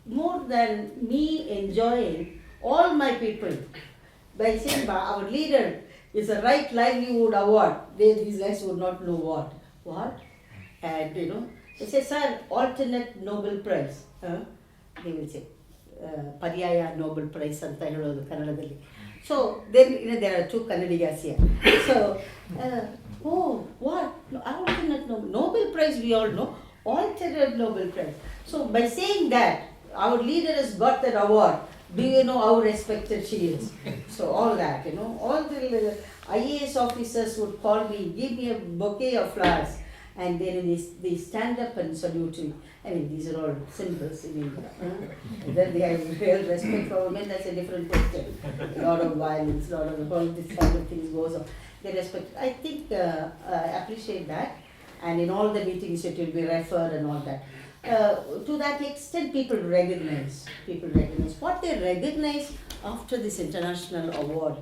more than me enjoying all my people, by saying our leader is a right livelihood award, these guys would not know what. What? And they say, sir, alternate Nobel Prize. They will say, Paryaya Nobel Prize anta helodu Kannadalli. So then there are two Kannadigas here. So, oh, what? Alternate Nobel Prize we all know, alternate Nobel Prize. So by saying that, our leader has got that award, do you know how respected she is? So all that, all the IAS officers would call me, give me a bouquet of flowers, and then they stand up and salute me. I mean, these are all symbols in India. Then they have real respect for women, that's a different question. A lot of violence, a lot of all this kind of things goes on. They respect. I think I appreciate that, and in all the meetings it will be referred and all that. To that extent, people recognize. What they recognize after this international award.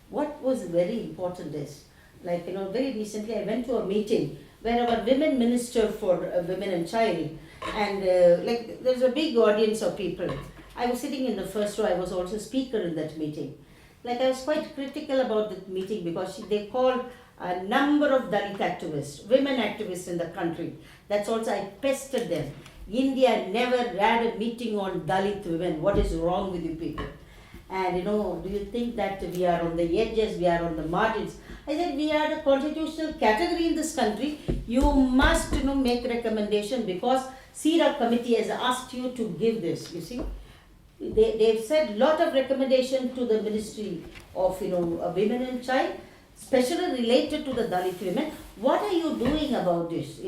What was very important is, very recently I went to a meeting where our women minister for women and child, and there's a big audience of people. I was sitting in the first row, I was also speaker in that meeting. I was quite critical about the meeting because they called a number of Dalit activists, women activists in the country. That's also, I pestered them. India never had a meeting on Dalit women. What is wrong with you people? And do you think that we are on the edges, we are on the margins? I said, we are a constitutional category in this country. You must make recommendation because CERA committee has asked you to give this, you see. They've said lot of recommendation to the Ministry of Women and Child, especially related to the Dalit women. What are you doing about this?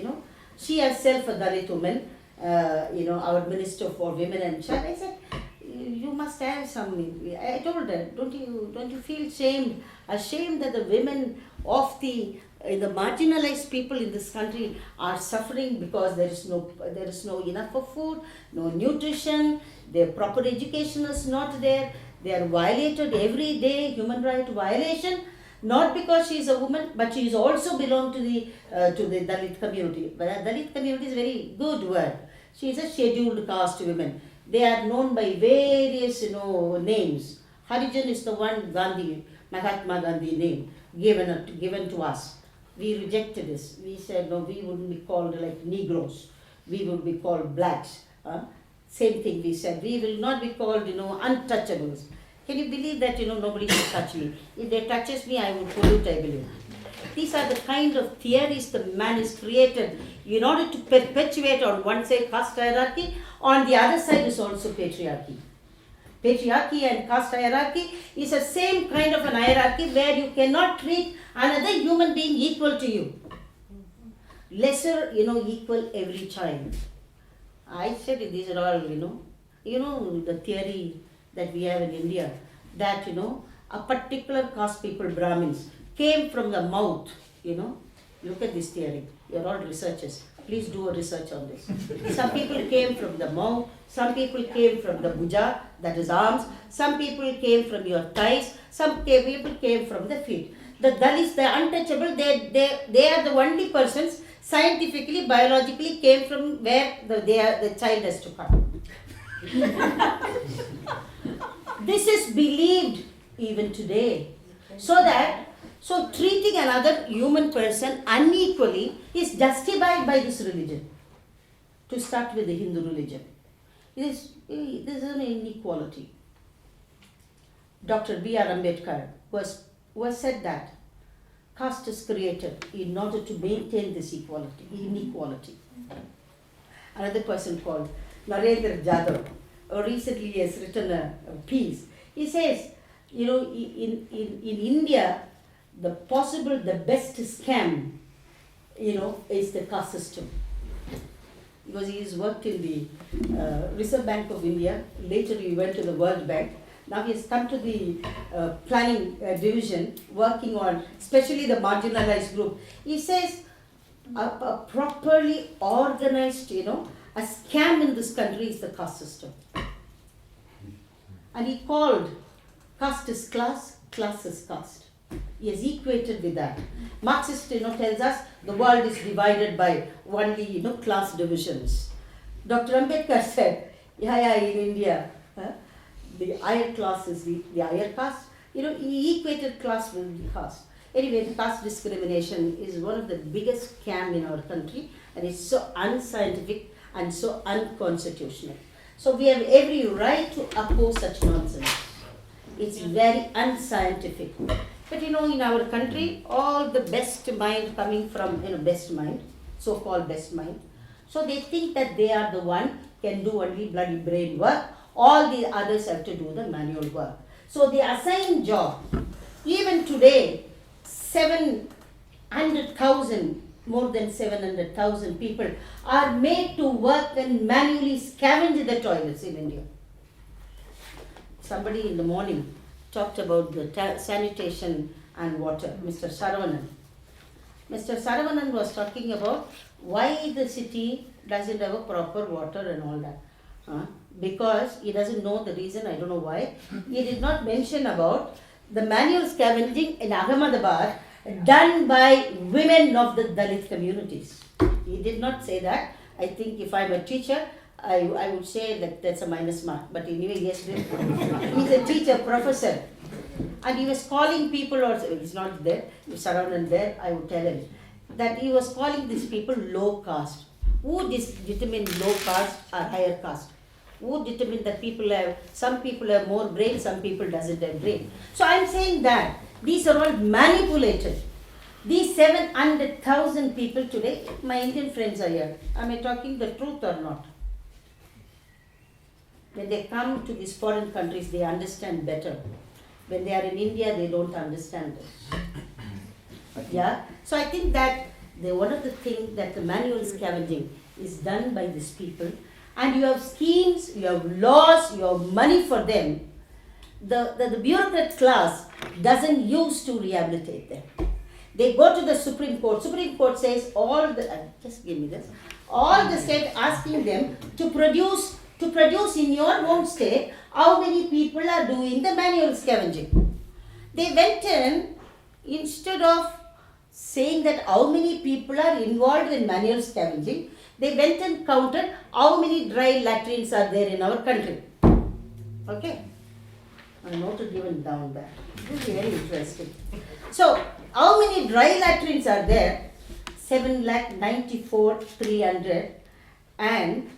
She herself a Dalit woman, our Minister for Women and Child. I said, you must have some. I told her, don't you feel ashamed that the women of the marginalized people in this country are suffering because there is no enough of food, no nutrition, their proper education is not there, they are violated every day, human right violation, not because she is a woman, but she is also belong to the Dalit community. But Dalit community is a very good word. She is a scheduled caste woman. They are known by various names. Harijan is the one Gandhi, Mahatma Gandhi name given to us. We rejected this. We said no, we wouldn't be called like Negroes. We would be called blacks. Same thing we said. We will not be called untouchables. Can you believe that nobody can touch me? If they touches me, I will pollute, I believe. These are the kind of theories the man is created in order to perpetuate on one side caste hierarchy, on the other side is also patriarchy. Patriarchy and caste hierarchy is the same kind of an hierarchy where you cannot treat another human being equal to you. Lesser, equal every child. I said these are all, the theory that we have in India, that, a particular caste people, Brahmins, came from the mouth, look at this theory, you're all researchers, Please do a research on this. Some people came from the mouth, some people came from the bhuja, that is arms, some people came from your thighs, some people came from the feet. The Dalits, the untouchable, they are the only persons scientifically, biologically came from where the child has to come. This is believed even today. So treating another human person unequally is justified by this religion. To start with the Hindu religion. This is an inequality. Dr. B.R. Ambedkar was said that caste is created in order to maintain this inequality. Another person called Narendra Jadhav recently has written a piece. He says, in India, the best scam, is the caste system. Because he has worked in the Reserve Bank of India, later he went to the World Bank. Now he has come to the planning division, working on especially the marginalized group. He says a properly organized, a scam in this country is the caste system. And he called caste is class, class is caste. He has equated with that. Marxist, tells us the world is divided by only, class divisions. Dr. Ambedkar said, in India, the higher class is the higher caste. He equated class with the caste. Anyway, the caste discrimination is one of the biggest scam in our country, and it's so unscientific and so unconstitutional. So we have every right to oppose such nonsense. It's very unscientific. But in our country, all the best mind coming from best mind, so-called best mind. So they think that they are the one can do only bloody brain work. All the others have to do the manual work. So they assign job. Even today, 700,000, more than 700,000 people are made to work and manually scavenge the toilets in India. Somebody in the morning talked about the sanitation and water, Mr. Saravanan. Mr. Saravanan was talking about why the city doesn't have a proper water and all that. Because he doesn't know the reason, I don't know why. He did not mention about the manual scavenging in Ahmedabad done by women of the Dalit communities. He did not say that. I think if I'm a teacher, I would say that that's a minus mark. But anyway, yes, he's a teacher, professor. And he was calling people, or he's not there, he's surrounded there, I would tell him, that he was calling these people low caste. Who determine low caste or higher caste? Who determine that some people have more brain, some people doesn't have brain. So I'm saying that these are all manipulated. These 700,000 people today, my Indian friends are here. Am I talking the truth or not? When they come to these foreign countries, they understand better. When they are in India, they don't understand this. Yeah? So I think that one of the things that the manual scavenging is done by these people, and you have schemes, you have laws, you have money for them. The bureaucrat class doesn't use to rehabilitate them. They go to the Supreme Court. Supreme Court says just give me this. All the state asking them to produce in your own state how many people are doing the manual scavenging. They went in, instead of saying that how many people are involved in manual scavenging, they went and counted how many dry latrines are there in our country. Okay? I noted even down there. This is very interesting. So, how many dry latrines are there? 7,94,300 and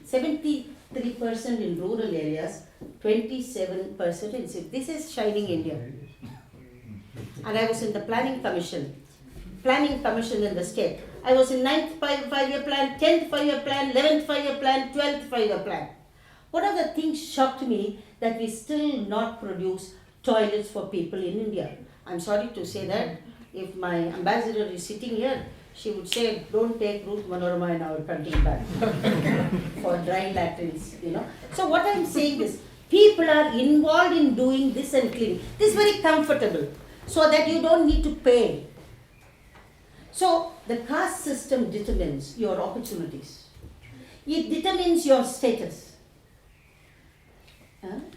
73% in rural areas, 27% in cities. This is shining India. And I was in the planning commission in the state. I was in 9th 5-year plan, 10th 5-year plan, 11th 5-year plan, 12th 5-year plan. One of the things shocked me that we still not produce toilets for people in India. I'm sorry to say that. If my ambassador is sitting here, she would say, don't take Ruth Manorama in our country back for dry latrines, So what I'm saying is, people are involved in doing this and cleaning. This is very comfortable, so that you don't need to pay. So the caste system determines your opportunities. It determines your status.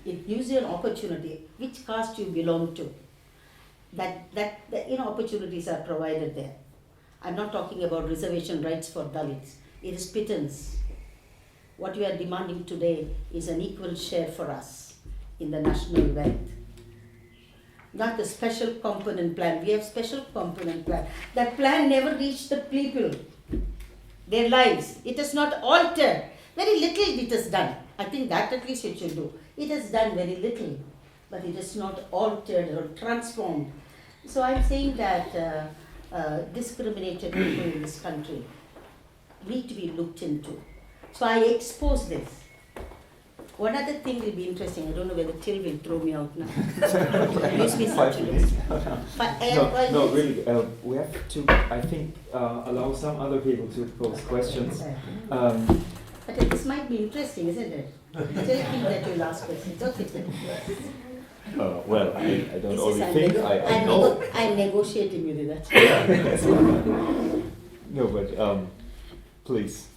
It gives you an opportunity, which caste you belong to. That opportunities are provided there. I'm not talking about reservation rights for Dalits. It is pittance. What we are demanding today is an equal share for us in the national wealth. Not the special component plan. We have special component plan. That plan never reached the people, their lives. It has not altered. Very little it has done. I think that at least it should do. It has done very little, but it has not altered or transformed. So I'm saying that discriminated people in this country need to be looked into. So I expose this. One other thing will be interesting. I don't know whether Till will throw me out now. Use me 5 minutes. No, really. We have to, I think, allow some other people to pose questions. But this might be interesting, isn't it? Tell him that you'll ask questions. Okay. Well, I don't only think, I know. I'm negotiating with you, that's No, but please.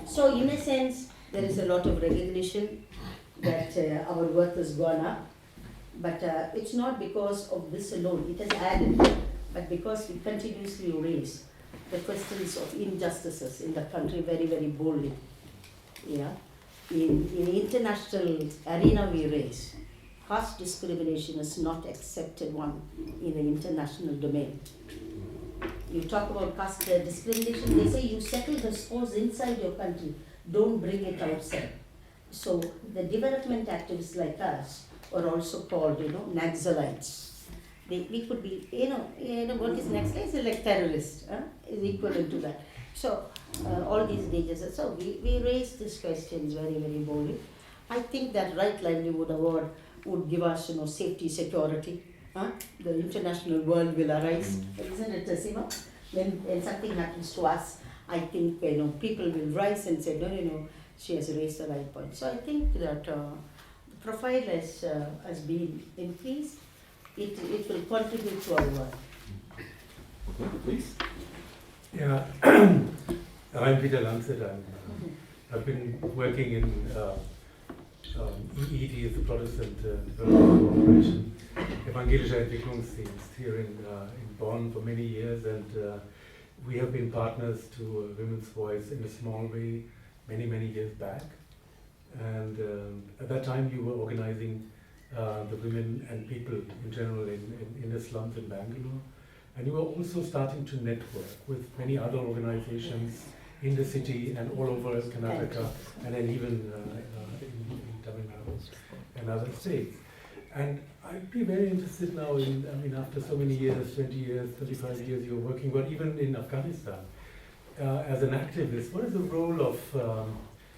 So in a sense, there is a lot of recognition that our work has gone up, but it's not because of this alone. It has added, but because we continuously raise the questions of injustices in the country very, very boldly. Yeah, in international arena we raise. Caste discrimination is not accepted one in the international domain. You talk about caste discrimination, they say you settle the scores inside your country, don't bring it outside. So the development activists like us are also called, Naxalites. We could be, what is Naxalites? It's like terrorists, is equivalent to that. So all these dangers. So we raise these questions very, very boldly. I think that Right Livelihood Award would give us, safety, security. The international world will arise, isn't it, Sima? When something happens to us, I think people will rise and say, no, she has raised the right point. So I think that the profile has been increased. It will contribute to our work. Okay, please. Yeah, I'm Peter Landset. I've been working in EED, the Protestant Development Corporation, Evangelischer Entwicklungsdienst here in Bonn for many years, and we have been partners to Women's Voice in a small way many, many years back. And at that time you were organizing the women and people in general in the slums in Bangalore. And you were also starting to network with many other organizations in the city and all over Karnataka, and then even in Tamil Nadu and other states. And I'd be very interested now after so many years, 20 years, 35 years you're working, but even in Afghanistan, as an activist, what is the role of,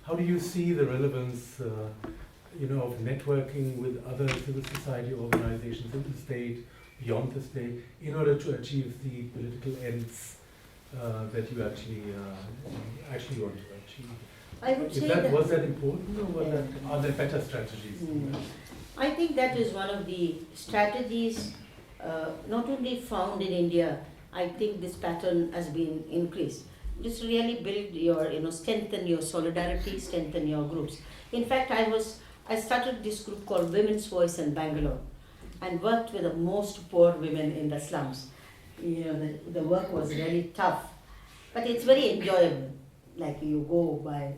how do you see the relevance, of networking with other civil society organizations in the state, beyond the state, in order to achieve the political ends that you actually want to achieve? I would say was that important, or are there better strategies? I think that is one of the strategies not only found in India. I think this pattern has been increased. Just really build your, strengthen your solidarity, strengthen your groups. In fact, I started this group called Women's Voice in Bangalore and worked with the most poor women in the slums. The work was really tough, but it's very enjoyable. Like you go by,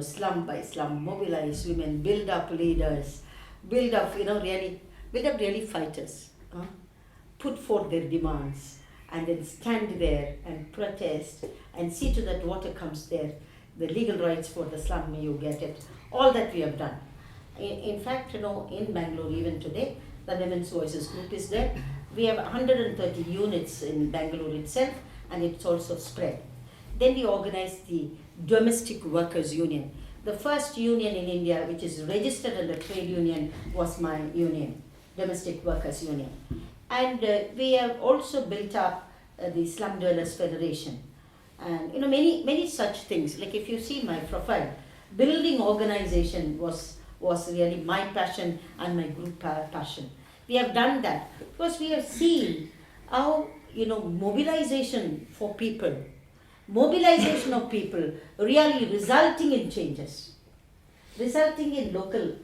slum by slum, mobilize women, build up leaders, build up really fighters, put forth their demands, and then stand there and protest and see to that water comes there, the legal rights for the slum, you get it. All that we have done. In fact, in Bangalore even today, the Women's Voices group is there. We have 130 units in Bangalore itself, and it's also spread. Then we organized the Domestic Workers Union. The first union in India which is registered under trade union was my union, Domestic Workers Union. And we have also built up the Slum Dwellers Federation. And many such things. Like if you see my profile, building organization was really my passion and my group passion. We have done that because we have seen how mobilization for people, mobilization of people really resulting in changes, resulting in locally,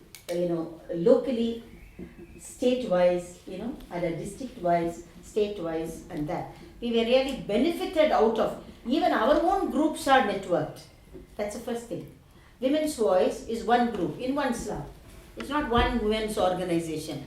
state-wise, at a district-wise, state-wise, and that. We were really benefited out of, even our own groups are networked. That's the first thing. Women's Voice is one group in one slum. It's not one women's organization.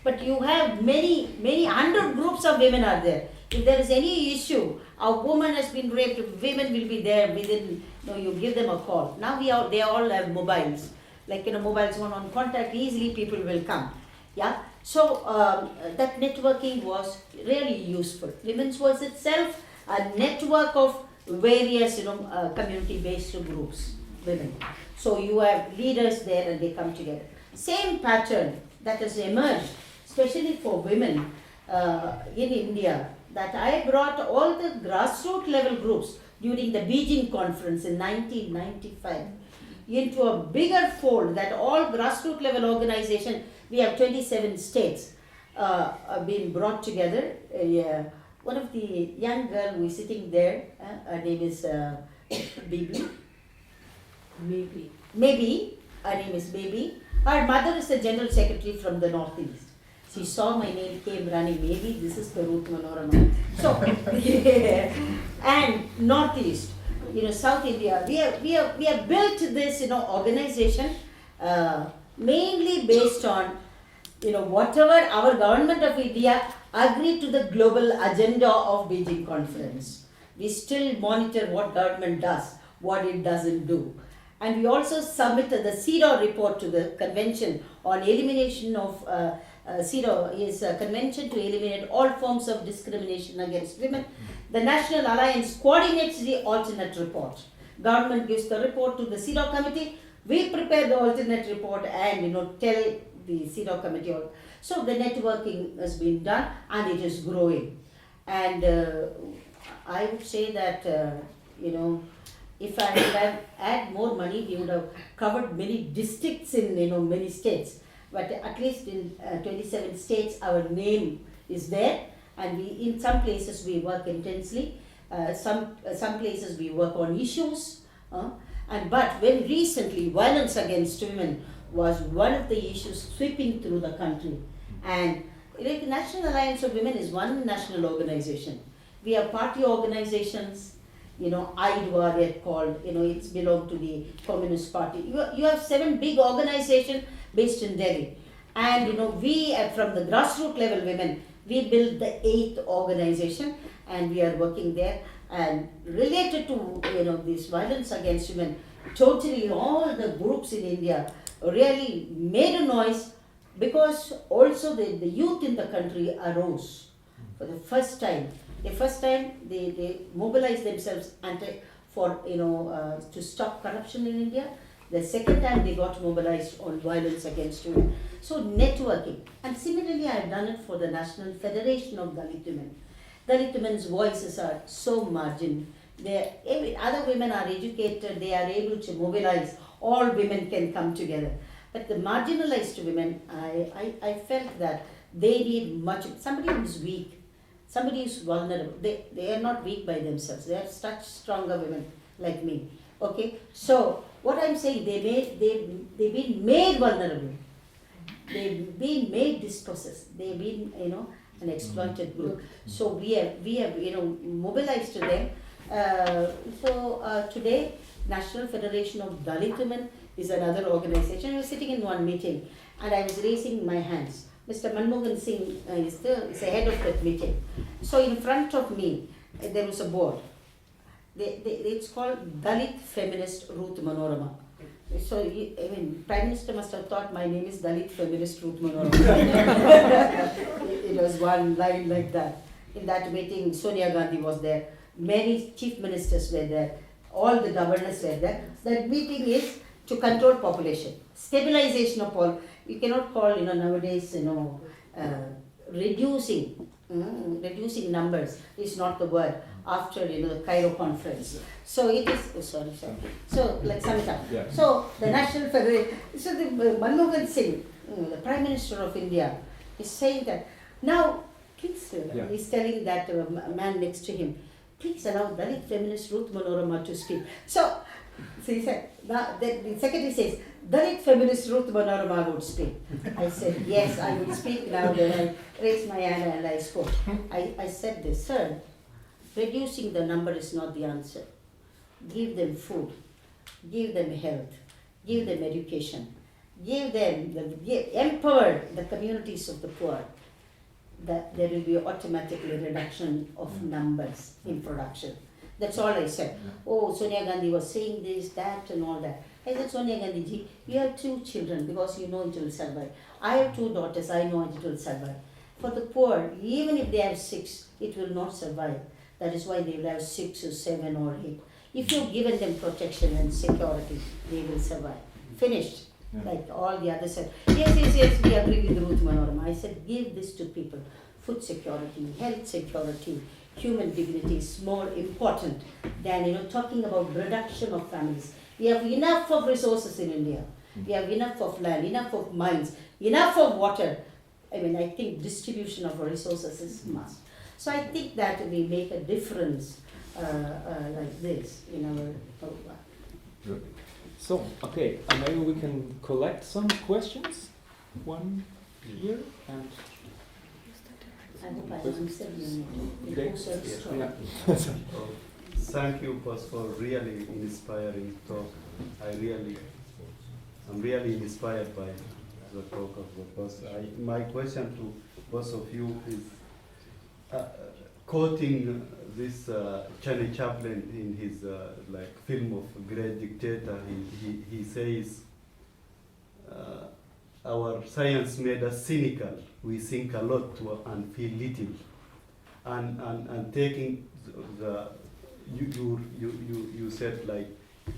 But you have many, many hundred groups of women are there. If there is any issue, a woman has been raped, women will be there within, you give them a call. Now they all have mobiles. Like, mobiles on contact, easily people will come. Yeah. So that networking was really useful. Women's Voice itself, a network of various, community-based groups, women. So you have leaders there and they come together. Same pattern that has emerged, especially for women in India, that I brought all the grassroots level groups during the Beijing conference in 1995 into a bigger fold, that all grassroots level organization, we have 27 states been brought together. One of the young girl who is sitting there, her name is Bibi. Maybe, her name is Baby. Her mother is the general secretary from the Northeast. She saw my name, came running, maybe this is the Ruth Manorama. So, and Northeast, South India, we have built this, organization mainly based on, whatever our government of India agreed to the global agenda of Beijing conference. We still monitor what government does, what it doesn't do. And we also submitted the CEDAW report to the Convention on Elimination of, CEDAW is a convention to eliminate all forms of discrimination against women. The National Alliance coordinates the alternate report. Government gives the report to the CEDAW committee. We prepare the alternate report and, tell the CEDAW committee. So the networking has been done and it is growing. And I would say that, if I would have had more money, we would have covered many districts in many states. But at least in 27 states, our name is there, and in some places we work intensely. Some places we work on issues. But very recently, violence against women was one of the issues sweeping through the country. And the National Alliance of Women is one national organization. We have party organizations. IDWA they're called, it's belonged to the Communist Party. You have 7 big organizations based in Delhi. And, we from the grassroots level women, we built the 8th organization and we are working there. And related to, this violence against women, totally all the groups in India really made a noise because also the youth in the country arose for the first time. The first time they mobilized themselves to stop corruption in India. The second time they got mobilized on violence against women. So networking. And similarly I have done it for the National Federation of Dalit Women. Dalit women's voices are so margin. Other women are educated, they are able to mobilize, all women can come together. But the marginalized women, I felt that they need much, somebody who is weak, somebody is vulnerable. They are not weak by themselves. They are such stronger women like me. Okay? So what I'm saying, they've been made vulnerable. They've been made dispossessed. They've been, an exploited group. So we have mobilized to them. Today, National Federation of Dalit Women is another organization. I was sitting in one meeting and I was raising my hands. Mr. Manmohan Singh is the head of that meeting. So in front of me, there was a board. It's called Dalit Feminist Ruth Manorama. So, Prime Minister must have thought my name is Dalit Feminist Ruth Manorama. It was one line like that. In that meeting, Sonia Gandhi was there. Many chief ministers were there. All the governors were there. That meeting is to control population. Stabilization of all. You cannot call, nowadays, reducing numbers is not the word after, the Cairo conference. So it is, sorry. So let's sum it up. Yeah. So the National Federation, so the Manmohan Singh, the Prime Minister of India, is saying that now please, Yeah. he's telling that man next to him, please allow Dalit feminist Ruth Manorama to speak. So he said, now the secretary says, Dalit feminist Ruth Manorama would speak. I said, yes, I would speak now. Then I raised my hand and I spoke. I said this, sir, reducing the number is not the answer. Give them food, give them health, give them education, empower the communities of the poor. That there will be automatically reduction of numbers in production. That's all I said. Oh, Sonia Gandhi was saying this, that, and all that. I said, Sonia Gandhi ji, you have 2 children because you know it will survive. I have 2 daughters, I know it will survive. For the poor, even if they have 6, it will not survive. That is why they will have 6 or 7 or 8. If you've given them protection and security, they will survive. Finished. Yeah. Like all the others said, yes, we agree with Ruth Manorama. I said, give this to people. Food security, health security, human dignity is more important than talking about reduction of families. We have enough of resources in India. We have enough of land, enough of mines, enough of water. I mean, I think distribution of resources is must. So I think that we make a difference like this in our Good. So, okay, maybe we can collect some questions. One here and I hope I answered you. Okay. Yeah. Thank you, boss, for really inspiring talk. I'm really inspired by the talk of the boss. My question to both of you is quoting this Charlie Chaplin in his film of Great Dictator. He says, our science made us cynical. We think a lot and feel little. And taking you said like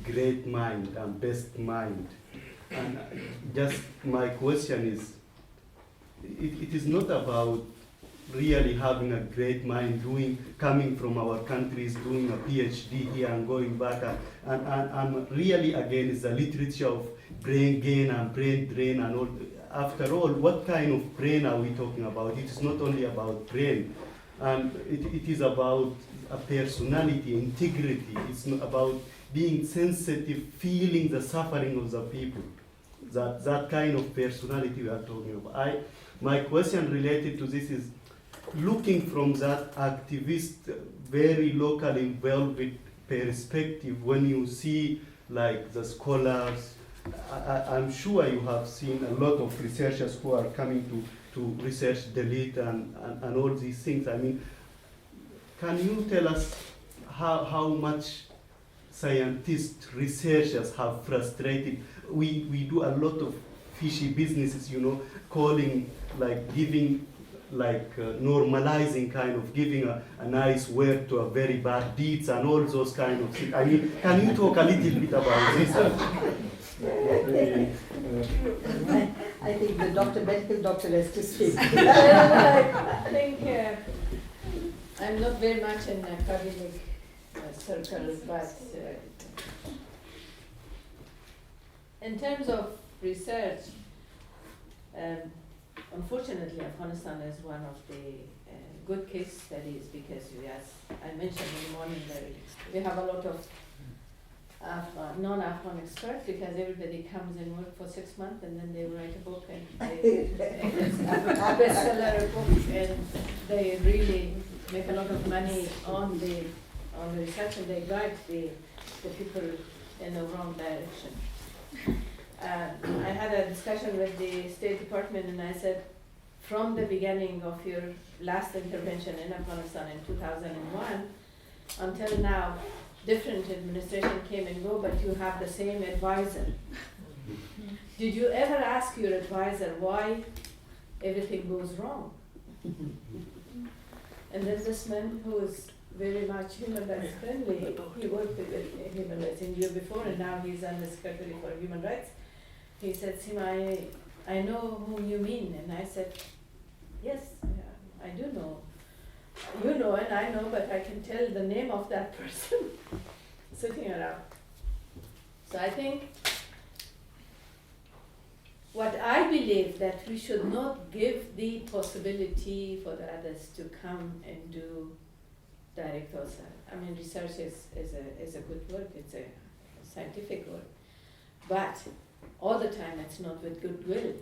great mind and best mind. And just my question is, it is not about really having a great mind, coming from our countries, doing a PhD here and going back. And I'm really against the literature of brain gain and brain drain and all. After all, what kind of brain are we talking about? It is not only about brain. It is about a personality, integrity. It's not about being sensitive, feeling the suffering of the people. That kind of personality we are talking about. My question related to this is, looking from that activist, very locally involved perspective, when you see like the scholars, I'm sure you have seen a lot of researchers who are coming to research delete and all these things. I mean, can you tell us how much scientists, researchers have frustrated? We do a lot of fishy businesses, calling, like giving, normalizing, kind of giving a nice word to a very bad deeds and all those kind of things. I mean, can you talk a little bit about this? I think the medical doctor has to speak. I think I'm not very much in academic circles, but in terms of research, unfortunately, Afghanistan is one of the good case studies because, as I mentioned in the morning, that we have a lot of non-Afghan experts because everybody comes and work for 6 months and then they write a book and it's a bestseller book and they really make a lot of money on the research and they guide the people in the wrong direction. I had a discussion with the State Department and I said, from the beginning of your last intervention in Afghanistan in 2001 until now, different administration came and go, but you have the same advisor. Did you ever ask your advisor why everything goes wrong? And then this man who is very much human rights friendly, he worked with human rights in India before and now he's under Secretary for Human Rights. He said, Sima, I know whom you mean. And I said, yes, I do know. You know and I know, but I can tell the name of that person sitting around. So I think what I believe that we should not give the possibility for the others to come and do direct also. I mean, research is a good work, it's a scientific work, but all the time it's not with goodwill.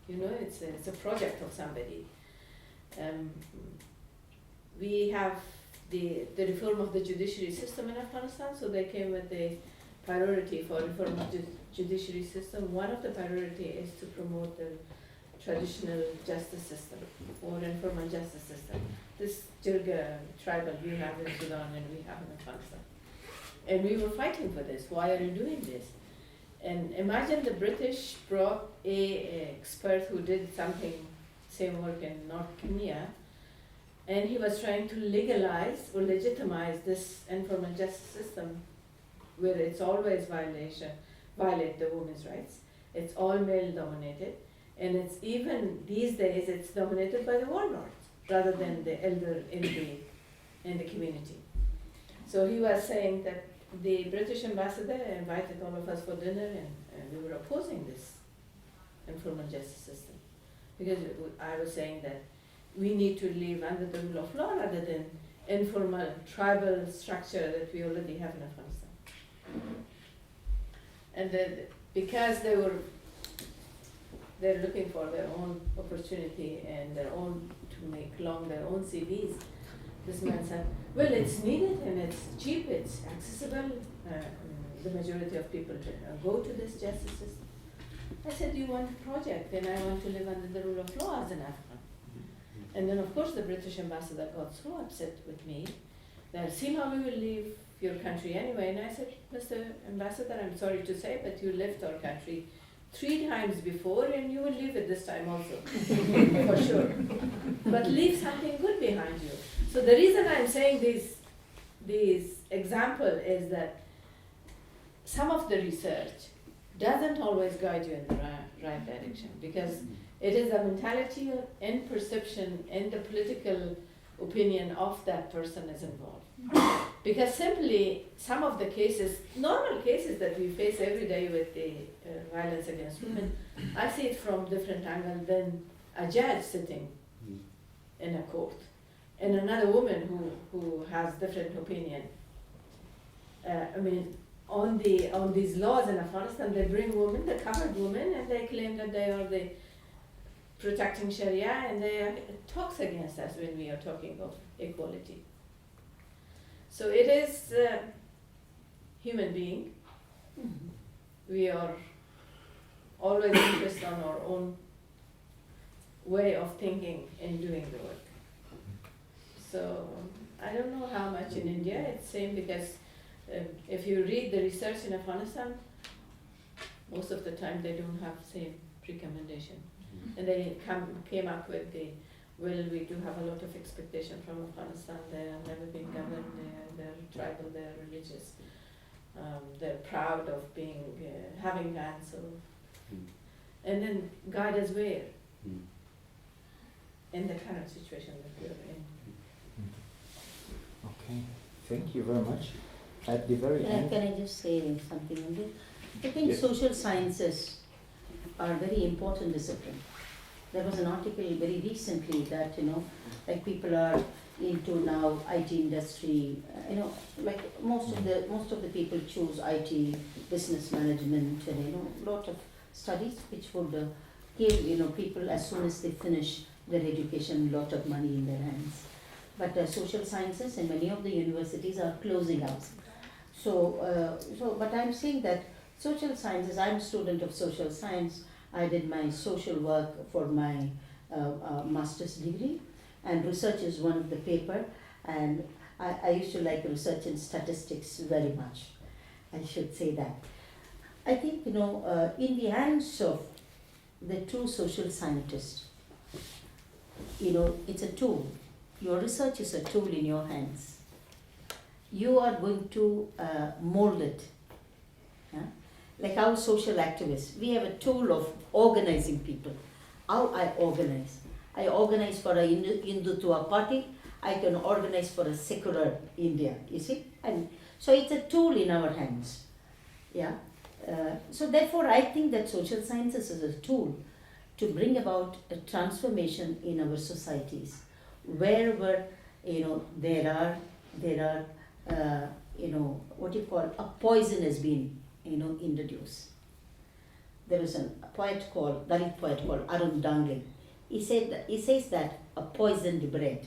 You know, it's a project of somebody. We have the reform of the judiciary system in Afghanistan, so they came with the priority for reform of the judiciary system. One of the priority is to promote the traditional justice system or informal justice system. This Jirga tribal we have in Sudan and we have in Afghanistan. And we were fighting for this. Why are you doing this? And imagine the British brought a expert who did something, same work in North Kenya, and he was trying to legalize or legitimize this informal justice system where it's always violate the women's rights. It's all male dominated, and it's even these days it's dominated by the warlords rather than the elder in the community. So he was saying that the British ambassador invited all of us for dinner, and we were opposing this informal justice system because I was saying that we need to live under the rule of law rather than informal tribal structure that we already have in Afghanistan. And then because they're looking for their own opportunity and their own to make long their own CVs, this man said, well, it's needed and it's cheap, it's accessible. The majority of people go to this justice system. I said, you want a project, and I want to live under the rule of law as an Afghan. And then, of course, the British ambassador got so upset with me that, Sima, we will leave your country anyway. And I said, Mr. Ambassador, I'm sorry to say, but you left our country 3 times before, and you will leave it this time also, for sure. But leave something good behind you. So the reason I'm saying this example is that some of the research doesn't always guide you in the right direction, because it is the mentality and perception and the political opinion of that person is involved. Because simply some of the cases, normal cases that we face every day with the violence against women, I see it from different angles than a judge sitting in a court and another woman who has different opinion. I mean, on these laws in Afghanistan, they bring women, the covered women, and they claim that they are the protecting Sharia, and it talks against us when we are talking of equality. So it is human being. We are always focused on our own way of thinking and doing the work. So I don't know how much in India it's same, because if you read the research in Afghanistan, most of the time they don't have same recommendation. And they came up with well, we do have a lot of expectation from Afghanistan. They have never been governed. They're tribal. They're religious. They're proud of being having guns. So, and then guide us where in the current situation that we're in. Okay, thank you very much. At the very end. Can I just say something on this? I think Yes. social sciences are a very important discipline. There was an article very recently that, like people are into now IT industry, like most of the people choose IT, business management, and lot of studies which would give people as soon as they finish their education lot of money in their hands. But social sciences and many of the universities are closing out. But I'm saying that social sciences, I'm a student of social science. I did my social work for my master's degree, and research is one of the paper, and I used to like research in statistics very much. I should say that. I think, in the hands of the true social scientist, it's a tool. Your research is a tool in your hands. You are going to mold it. Like our social activists, we have a tool of organizing people. How I organize? I organize for a Hindutva party. I can organize for a secular India, you see? And so it's a tool in our hands. Yeah. So therefore, I think that social sciences is a tool to bring about a transformation in our societies, wherever there are what you call a poison has been introduced. There is a Dalit poet called Arun Dangle. He says that a poisoned bread.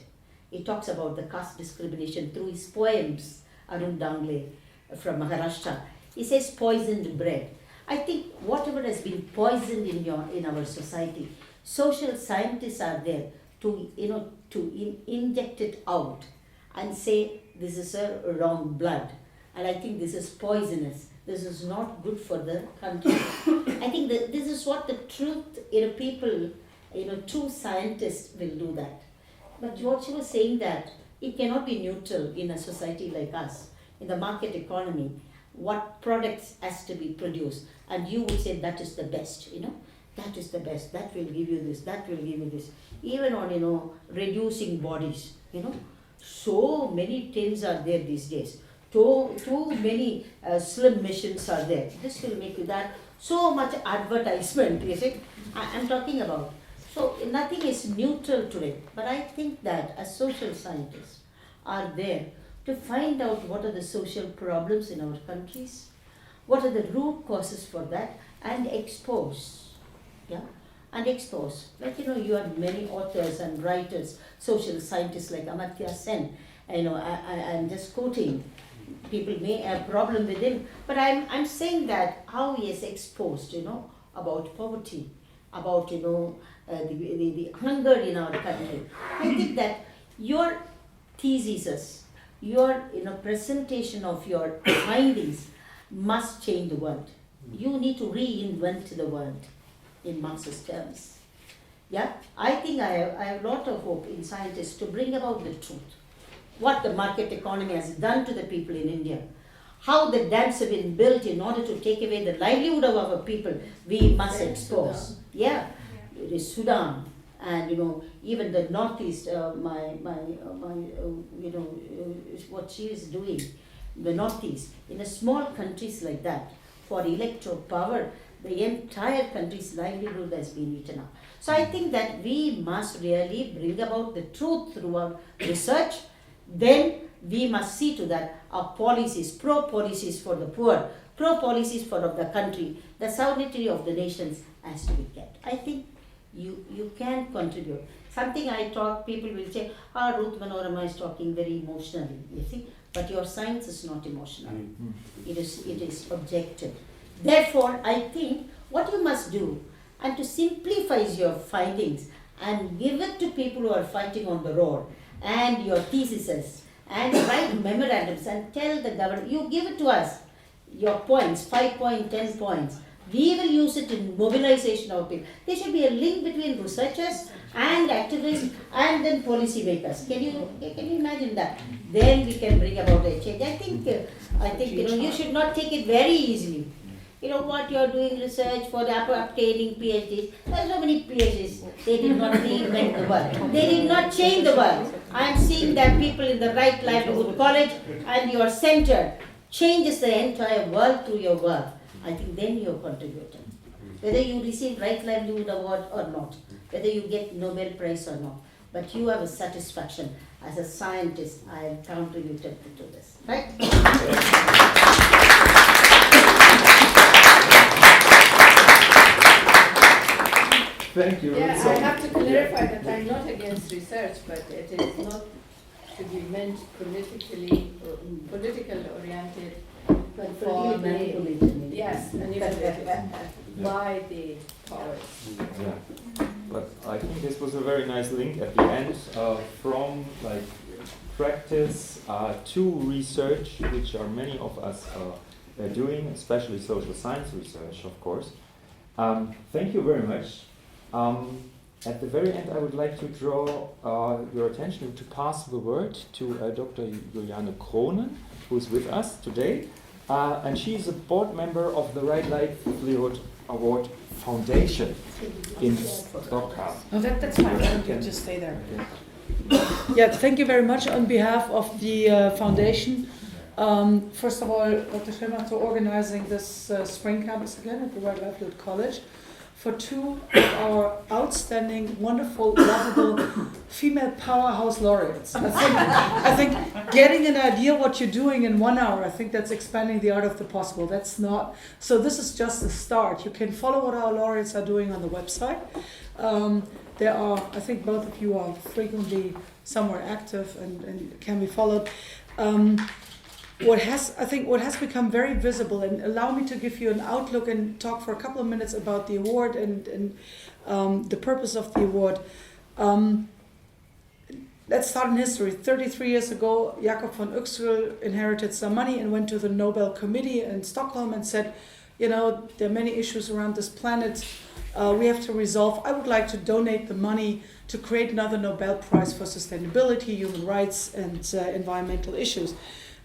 He talks about the caste discrimination through his poems. Arun Dangle from Maharashtra. He says poisoned bread. I think whatever has been poisoned in our society, social scientists are there to inject it out and say this is a wrong blood, and I think this is poisonous. This is not good for the country. I think that this is what the truth people, true scientists will do that. But what you were saying that it cannot be neutral in a society like us, in the market economy, what products has to be produced, and you would say that is the best, that is the best, that will give you this, that will give you this. Even on, reducing bodies, so many tins are there these days. Too many slim machines are there. This will make you that. So much advertisement, you see. I'm talking about. So nothing is neutral today. But I think that as social scientists are there to find out what are the social problems in our countries, what are the root causes for that, and expose. Yeah? And expose. Like, you have many authors and writers, social scientists like Amartya Sen. I'm just quoting. People may have a problem with him, but I'm saying that how he is exposed, about poverty, about, the hunger in our country. I think that your theses, your, presentation of your findings must change the world. You need to reinvent the world in Marxist terms. Yeah, I think I have a lot of hope in scientists to bring about the truth. What the market economy has done to the people in India, how the dams have been built in order to take away the livelihood of our people, we must expose. Sudan. Yeah, it is Sudan, and even the Northeast. What she is doing, the Northeast, in a small countries like that, for electoral power, the entire country's livelihood has been eaten up. So I think that we must really bring about the truth through our research. Then we must see to that our policies, pro-policies for the poor, pro-policies for the country, the sovereignty of the nations has to be kept. I think you can contribute. Something I talk, people will say, Ruth Manorama is talking very emotionally, you see, but your science is not emotional. It is objective. Therefore, I think what you must do, and to simplify your findings and give it to people who are fighting on the road, and your theses, and write memorandums and tell the government, you give it to us, your points, 5 points, 10 points. We will use it in mobilization of people. There should be a link between researchers and activists and then policy makers. Can you imagine that? Then we can bring about a change. I think you should not take it very easily. What you are doing research for obtaining PhDs. There are so many PhDs. They did not reinvent the world. They did not change the world. I am seeing that people in the right livelihood college and your center changes the entire world through your work. I think then you are contributing. Whether you receive Right Livelihood Award or not, whether you get Nobel Prize or not, but you have a satisfaction. As a scientist, I have contributed to this. Right? Thank you. Yeah, I have to clarify that I'm not against research, but it is not to be meant political oriented, but for the, yes, manipulated by the powers. Yeah. But I think this was a very nice link at the end from practice to research, which are many of us doing, especially social science research, of course. Thank you very much. At the very end, I would like to draw your attention to pass the word to Dr. Juliane Kronen, who is with us today. And she is a board member of the Right Livelihood Award Foundation in Stockholm. No, that's fine. You just stay there. Yeah, thank you very much on behalf of the foundation. First of all, Dr. Stellmacher for organizing this spring campus again at the Right Livelihood College. For two of our outstanding, wonderful, lovable female powerhouse laureates. I think getting an idea what you're doing in 1 hour, I think that's expanding the art of the possible. That's not, so this is just the start. You can follow what our laureates are doing on the website. There are, I think both of you are frequently somewhere active and can be followed. What has become very visible, and allow me to give you an outlook and talk for a couple of minutes about the award and the purpose of the award. Let's start in history. 33 years ago, Jakob von Uexküll inherited some money and went to the Nobel Committee in Stockholm and said, you know, there are many issues around this planet we have to resolve. I would like to donate the money to create another Nobel Prize for sustainability, human rights, and environmental issues.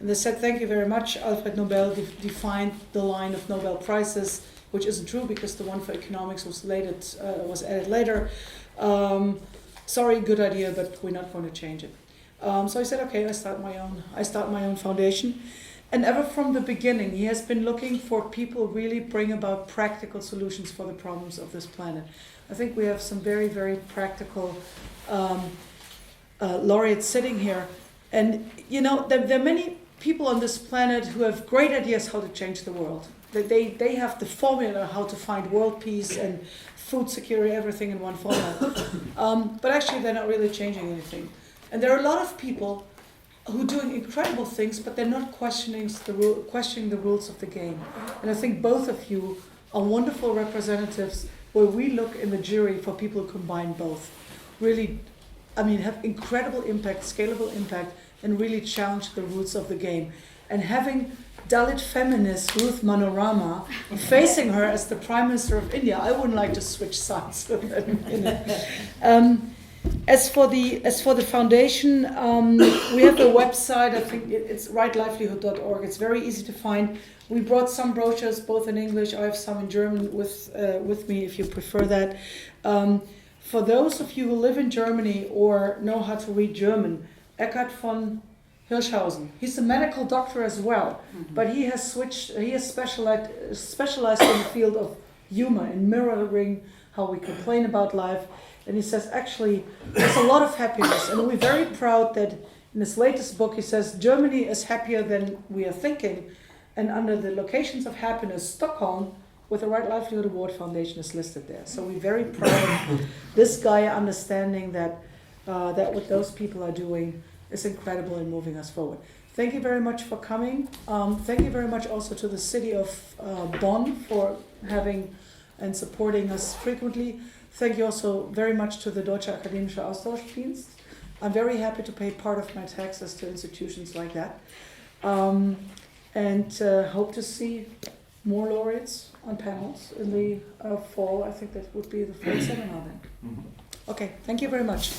And they said, thank you very much. Alfred Nobel defined the line of Nobel Prizes, which isn't true because the one for economics was added later. Sorry, good idea, but we're not going to change it. So I said, okay, I start my own foundation. And ever from the beginning, he has been looking for people who really bring about practical solutions for the problems of this planet. I think we have some very, very practical laureates sitting here. And, you know, there are many people on this planet who have great ideas how to change the world. They have the formula how to find world peace and food security, everything in one formula. But actually they're not really changing anything. And there are a lot of people who are doing incredible things, but they're not questioning the rules of the game. And I think both of you are wonderful representatives where we look in the jury for people who combine both. Really, I mean, have incredible impact, scalable impact, and really challenge the roots of the game. And having Dalit feminist Ruth Manorama facing her as the Prime Minister of India, I wouldn't like to switch sides with them. As for the foundation, we have a website. I think it's rightlivelihood.org. It's very easy to find. We brought some brochures, both in English. I have some in German with me, if you prefer that. For those of you who live in Germany or know how to read German, Eckhard von Hirschhausen. He's a medical doctor as well, but he has specialized in the field of humor and mirroring how we complain about life. And he says, actually, there's a lot of happiness. And we're very proud that in his latest book, he says, Germany is happier than we are thinking. And under the locations of happiness, Stockholm, with the Right Livelihood Award Foundation, is listed there. So we're very proud of this guy understanding that what those people are doing is incredible in moving us forward. Thank you very much for coming. Thank you very much also to the city of Bonn for having and supporting us frequently. Thank you also very much to the Deutsche Akademische Austauschdienst. I'm very happy to pay part of my taxes to institutions like that. And hope to see more laureates on panels in the fall. I think that would be the fourth seminar then. Okay, thank you very much.